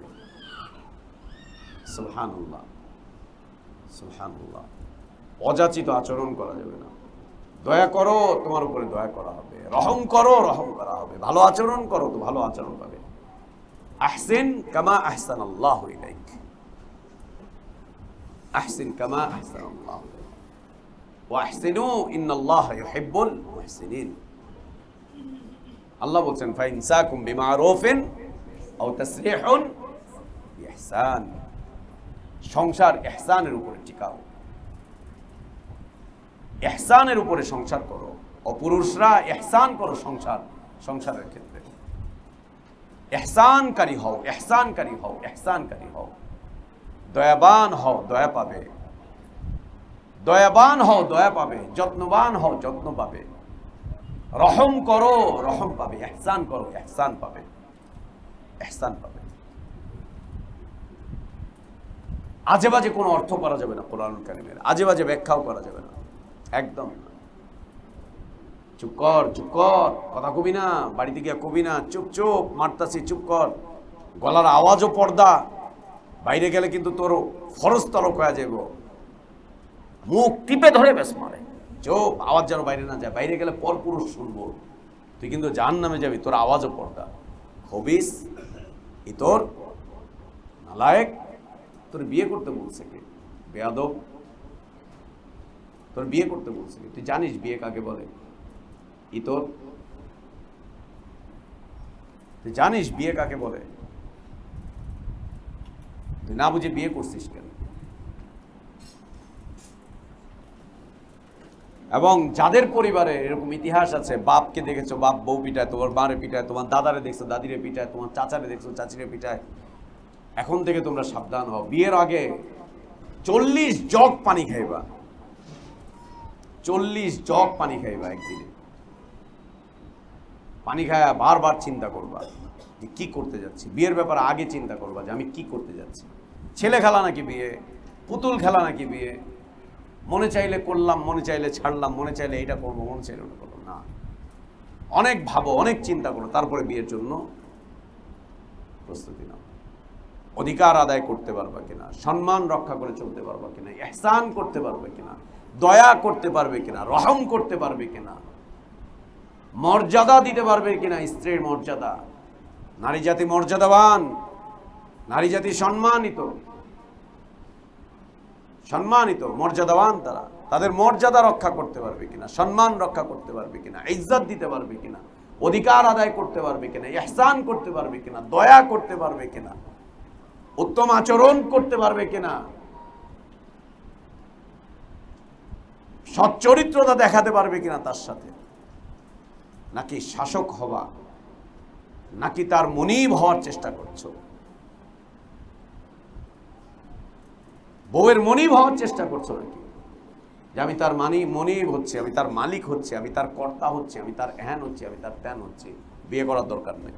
সুবহানাল্লাহ, সুবহানাল্লাহ। অযাচিত আচরণ করা যাবে না। দয়া করো, তোমার উপরে দয়া করা হবে। রহম করো, রহম করা হবে। ভালো আচরণ করো তো ভালো আচরণ পাবে। আহসিন কামা আহসানাল্লাহু ইলাইক, আহসিন কামা আহসানাল্লাহু ইলাইক ওয়া আহসিনু ইন্নাল্লাহা ইউহিব্বুল মুহসিনিন। আল্লাহ বলেন ফাইনসাকুম বিমারুফিন আও তাসরিহুন বিইহসান। সংসার ইহসানের উপরে টিকাও, ইহসানের উপরে সংসার করো। অপুরুষরা ইহসান করো সংসারের ক্ষেত্রে। ইহসানকারী হও, ইহসানকারী হও, ইহসানকারী হও। দয়াবান হও, দয়া পাবে। দয়াবান হও, দয়া পাবে। যত্নবান হও, যত্ন পাবে। রহম করো, রহম পাবে। ইহসান করো, ইহসান পাবে, ইহসান পাবে। আজে বাজে কোনো অর্থ করা যাবে না কোরআনুল কারীমের, আজে বাজে ব্যাখ্যাও করা যাবে না, একদম না। চুপ কর, চুপ কর, কথা কবি না, বাড়িতে গিয়ে কবি না, চুপ চুপ, মারতাছি, চুপ কর। গলার আওয়াজও পর্দা, বাইরে গেলে কিন্তু তোর ফরজ তরক হয়ে যাব। মুখ টিপে ধরে বেশ মারে, চুপ, আওয়াজ যেন বাইরে না যায়। বাইরে গেলে পর পুরুষ শুনবো, তুই কিন্তু জাহান্নামে যাবি, তোর আওয়াজও পর্দা। খবিস, ইতর, নালায়েক। তোর বিয়ে করতে বলছে কে? বেয়াদব, তোর বিয়ে করতে বলছে কে? তুই জানিস বিয়ে কাকে বলে? ইতর, তুই জানিস বিয়ে কাকে বলে? তুই না বুঝে বিয়ে করছিস কেন? এবং যাদের পরিবারে এরকম ইতিহাস আছে, বাপকে দেখেছো বাপ বউ পিটায়, তোমার মারে পিটায়, তোমার দাদারে দেখছো দাদিরে পিটায়, তোমার চাচারে দেখছো চাচিরে পিটায়, এখন থেকে তোমরা সাবধান হও। বিয়ের আগে 40 জগ পানি খাইবা, 40 জগ পানি খাইবা একদিনে। পানি খায়া বারবার চিন্তা করবা যে কি করতে যাচ্ছি। বিয়ের ব্যাপারে আগে চিন্তা করবা যে আমি কি করতে যাচ্ছি। ছেলে খেলা নাকি বিয়ে, পুতুল খেলা নাকি বিয়ে? মনে চাইলে করলাম, মনে চাইলে ছাড়লাম, মনে চাইলে এটা করবো, মনে চাইলে ওটা করবো না। অনেক ভাবো, অনেক চিন্তা করো, তারপরে বিয়ের জন্য প্রস্তুতি নাও। অধিকার আদায় করতে পারবা কিনা, সম্মান রক্ষা করে চলতে পারবা কিনা, ইহসান করতে পারবে কিনা, দয়া করতে পারবে কিনা, রহম করতে পারবে কিনা, মর্যাদা দিতে পারবে কিনা, স্ত্রীর মর্যাদা। নারী জাতি মর্যাদাবান, নারী জাতি সম্মানিত, সম্মানিত মর্যাদাবান। তারা তাদের মর্যাদা রক্ষা করতে পারবে কিনা, সম্মান রক্ষা করতে পারবে কিনা, ইজ্জত দিতে পারবে কিনা, অধিকার আদায় করতে পারবে কিনা, ইহসান করতে পারবে কিনা, দয়া করতে পারবে কিনা, উত্তম আচরণ করতে পারবে কিনা, সচ্চরিত্রতা দেখাতে পারবে কিনা তার সাথে, নাকি শাসক হবা, নাকি তার মনিব হওয়ার চেষ্টা করছো, বউয়ের মনিব হওয়ার চেষ্টা করছো নাকি, যে আমি তার মনিব হচ্ছে, আমি তার মালিক হচ্ছে, আমি তার কর্তা হচ্ছে, আমি তার হ্যান হচ্ছে, আমি তার ত্যান হচ্ছে। বিয়ে করার দরকার নেই,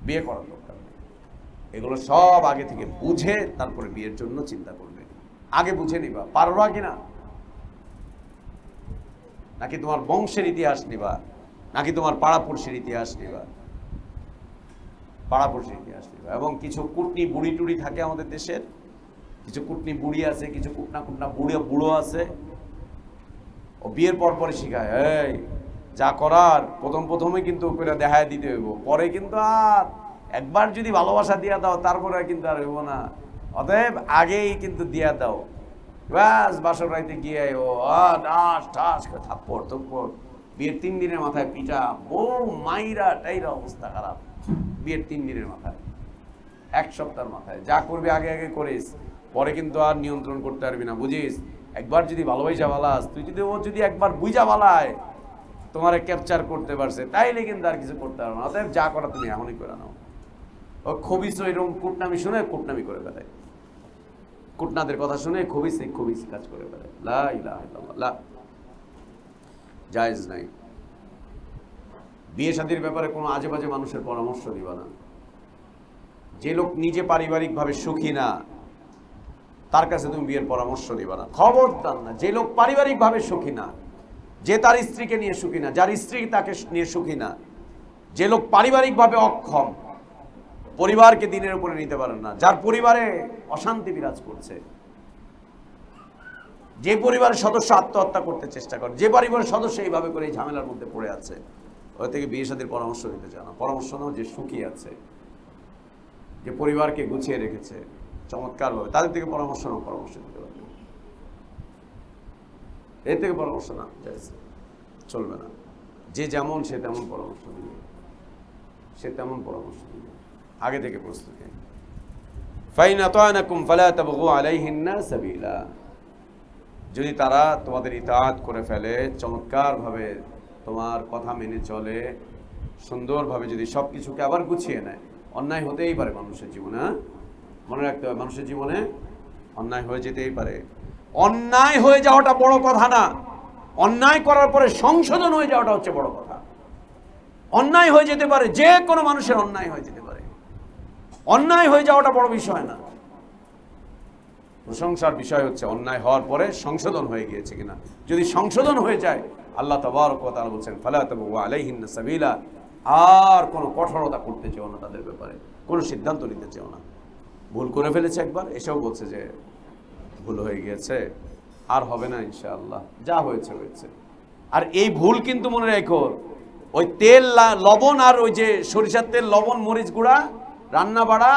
বিয়ে করার দরকার নেই। এগুলো সব আগে থেকে বুঝে তারপরে বিয়ের জন্য চিন্তা করবে। আগে বুঝে নিবা পারবা কিনা, নাকি তোমার বংশের ইতিহাস নিবা, নাকি তোমার পাড়াপড়শির ইতিহাস নিবা, পাড়াপড়শির ইতিহাস নিবা। এবং কিছু কুটনি বুড়ি টুড়ি থাকে আমাদের দেশের, কিছু কুটনি বুড়ি আছে, কিছু কুটনা কুটনা বুড়ো আছে। ও বিয়ের পর পরে শিখায়, এই যা করার প্রথমে কিন্তু করে দেখায় দিতে হইব, পরে কিন্তু আর একবার যদি ভালোবাসা দিয়া দাও তারপরে কিন্তু আর হইব না। অতএব আগেই কিন্তু দিয়া দাও, ব্যাস বাসর রাইতে গিয়ে ও ঠাস ঠাস থাপ্পড় থপ্পড়, বিয়ের 3 দিনের মাথায় পিঠা, বউ মাইরা টাইরা অবস্থা খারাপ। বিয়ের 3 দিনের মাথায়, 1 সপ্তাহের মাথায় যা করবি আগে আগে করিস, পরে কিন্তু আর নিয়ন্ত্রণ করতে পারবি না, বুঝিস। একবার যদি ভালোবাসা বালাস, তুই যদি ও যদি একবার বুঝা বালায় তোমারে ক্যাপচার করতে পারছে, তাইলে কিন্তু আর কিছু করতে পারবে না। অতএব যা করা তুমি এখনই করে নাও। ও খবিস এরকম কুটনামি শুনে কুটনামি করে বেড়ায়, কুটনাদের কথা শুনে খবিস কাজ করে বেড়ায়। লা ইলাহা ইল্লাল্লাহ, লা, জায়েজ নাই। বিয়ে শাদীর ব্যাপারে কোনো আজে বাজে মানুষের পরামর্শ দিবা না। যে লোক নিজে পারিবারিকভাবে সুখী না তার কাছে তুমি বিয়ের পরামর্শ দিবা না, খবরদার না। যে লোক পারিবারিকভাবে সুখী না, যে তার স্ত্রীকে নিয়ে সুখী না, যার স্ত্রী তাকে নিয়ে সুখী না, যে লোক পারিবারিকভাবে অক্ষম, পরিবারকে দিনের উপরে নিতে পারেন না, যার পরিবারে অশান্তি বিরাজ করছে, যে পরিবারের সদস্য আত্মহত্যা করতে চেষ্টা করে, যে পরিবারের সদস্য এইভাবে করে এই ঝামেলার মধ্যে পড়ে আছে, ওই থেকে বিয়ে শাদীর পরামর্শ দিতে চায় না। পরামর্শ নাও যে সুখী আছে, যে পরিবারকে গুছিয়ে রেখেছে চমৎকারভাবে, তাদের থেকে পরামর্শ নাও, পরামর্শ দিতে পারবে। এর থেকে পরামর্শ না চলবে না। যে যেমন সে তেমন পরামর্শ দিবে, সে তেমন পরামর্শ দিবে। আগে থেকে প্রস্তুতি। ফাইন আতানাকুম ফালা তাবগু আলাইহিন্না সাবিলা, যদি তারা তোমাদের ইতাআত করে ফেলে, চমৎকারভাবে তোমার কথা মেনে চলে, সুন্দরভাবে যদি সব কিছুকে আবার গুছিয়ে নেয়। অন্যায় হতেই পারে মানুষের জীবনে, মনে রাখতে হবে, মানুষের জীবনে অন্যায় হয়ে যেতেই পারে। অন্যায় হয়ে যাওয়াটা বড় কথা না, অন্যায় করার পরে সংশোধন হয়ে যাওয়াটা হচ্ছে বড় কথা। অন্যায় হয়ে যেতে পারে, যে কোনো মানুষের অন্যায় হয়ে যেতে পারে, অন্যায় হয়ে যাওয়াটা বড় বিষয় না। প্রশংসার বিষয় হচ্ছে অন্যায় হওয়ার পরে সংশোধন হয়ে গিয়েছে কিনা। যদি সংশোধন হয়ে যায়, আল্লাহ তাবারক ওয়া তাআলা বলছেন ফালা তাবগু আলাইহিন্না সাবিলা, আর কোনো কঠোরতা করতে চেও না তাদের ব্যাপারে, কোনো সিদ্ধান্ত নিতে চেও না। ভুল করে ফেলেছে একবার, এসেও বলছে যে ভুল হয়ে গিয়েছে, আর হবে না ইনশাআল্লাহ, যা হয়েছে হয়েছে। আর এই ভুল কিন্তু মনে রেখো, ওই তেল লবণ আর ওই যে সরিষার তেল লবণ মরিচ গুঁড়া রান্না বাড়া,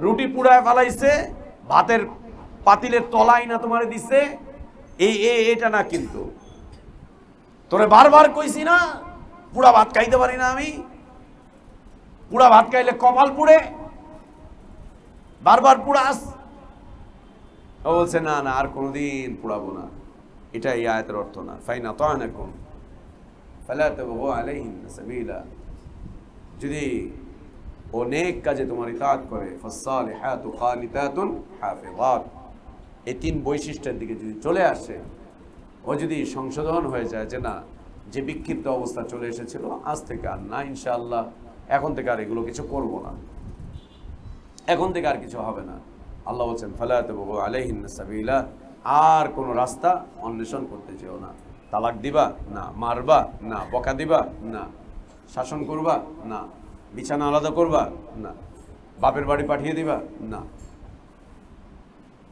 রুটি পুড়ায় ফেলাইছে, ভাতের পাতিলের তলাই না তোমারে দিছে, এটা না। কিন্তু তোরে বারবার কইছি না পুড়া ভাত খাইতে পারি না আমি, পুড়া ভাত খাইলে কপাল পুড়ে, বারবার পুড়াস। ও বলছে না না, আর কোনোদিন পুড়াবো না। এটা এই আয়াতের অর্থ না। ফাইন আতানাকুম ফালা তাবগু আলাইহিন্না সাবিলা, যদি অনেক কাজে তোমার ইতাআত করে, ফাসসালিহাতু কানিতাতুন হাফিজাত, এই 3 বৈশিষ্ট্যের দিকে যদি চলে আসে, ও যদি সংশোধন হয়ে যায় যে না, যে বিক্ষিপ্ত অবস্থা চলে এসেছিল, আজ থেকে আর না ইনশাআল্লাহ, এখন থেকে আর এগুলো কিছু করব না, এখন থেকে আর কিছু হবে না। আল্লাহ বলছেন ফালা তাবগু আলাইহিন্না সাবিলা, আর কোনো রাস্তা অন্বেষণ করতে চেও না। তালাক দিবা না, মারবা না, বকা দিবা না, শাসন করবা না, বিছানা আলাদা করবা না, বাপের বাড়ি পাঠিয়ে দিবা না,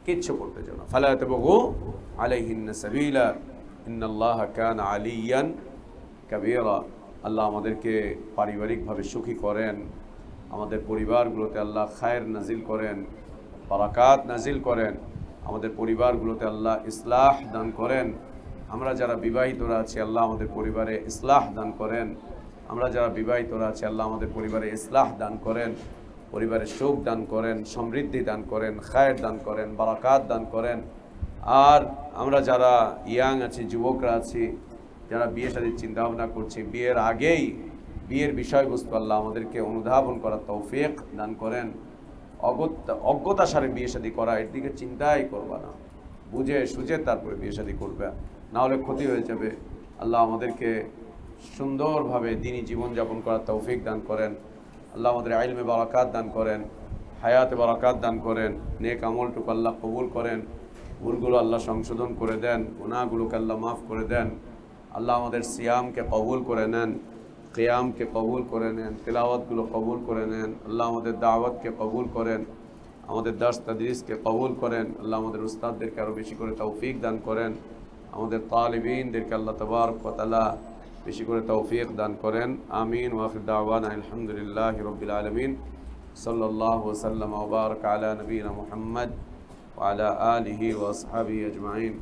কিচ্ছু করতে চাও না। ফালা তাবগু আলাইহিন্না সাবিলা ইন্নাল্লাহা কানা আলিয়ান কাবীরা। আল্লাহ আমাদেরকে পারিবারিকভাবে সুখী করেন, আমাদের পরিবারগুলোতে আল্লাহ খায়ের নাজিল করেন, বারাকাত নাজিল করেন, আমাদের পরিবারগুলোতে আল্লাহ ইসলাহ দান করেন। আমরা যারা বিবাহিতরা আছি আল্লাহ আমাদের পরিবারে ইসলাহ দান করেন। আমরা যারা বিবাহিতরা আছি আল্লাহ আমাদের পরিবারে ইসলাহ দান করেন, পরিবারে সুখ দান করেন, সমৃদ্ধি দান করেন, খায়ের দান করেন, বারাকাত দান করেন। আর আমরা যারা ইয়াং আছি, যুবকরা আছি, যারা বিয়ে শাদীর চিন্তা ভাবনা করছি, বিয়ের আগেই বিয়ের বিষয়বস্তু আল্লাহ আমাদেরকে অনুধাবন করার তৌফিক দান করেন। অজ্ঞতা সারে বিয়ে শাদী করা, এর দিকে চিন্তাই করবা না, বুঝে সুঝে তারপরে বিয়ে শাদী করবে, না হলে ক্ষতি হয়ে যাবে। আল্লাহ আমাদেরকে সুন্দরভাবে দিনী জীবনযাপন করার তৌফিক দান করেন। আল্লাহ আমাদের ইলমে বারাকাত দান করেন, হায়াতে বারাকাত দান করেন, নেক আমলটুকু আল্লাহ কবুল করেন, ভুলগুলো আল্লাহ সংশোধন করে দেন, গুনাহগুলোকে আল্লাহ মাফ করে দেন। আল্লাহ আমাদের সিয়ামকে কবুল করে নেন, কিয়ামকে কবুল করে নেন, তিলাওয়াতগুলো কবুল করে নেন। আল্লাহ আমাদের দাওয়াতকে কবুল করেন, আমাদের দার্স তাদরিসকে কবুল করেন। আল্লাহ আমাদের উস্তাদদেরকে আরও বেশি করে তৌফিক দান করেন, আমাদের তালিবিনদেরকে আল্লাহ তাবারক ওয়া তাআলা বেশি করে তৌফিক দান করেন। আমিন। ওয়া আখির দাওয়ানা আলহামদুলিল্লাহি রাব্বিল আলামিন। সাল্লাল্লাহু ওয়া সাল্লাম ওয়া বারাকা আলা নবিয়িনা মুহাম্মদ ওয়া আলা আলিহি ওয়া আসহাবিহি আজমাইন।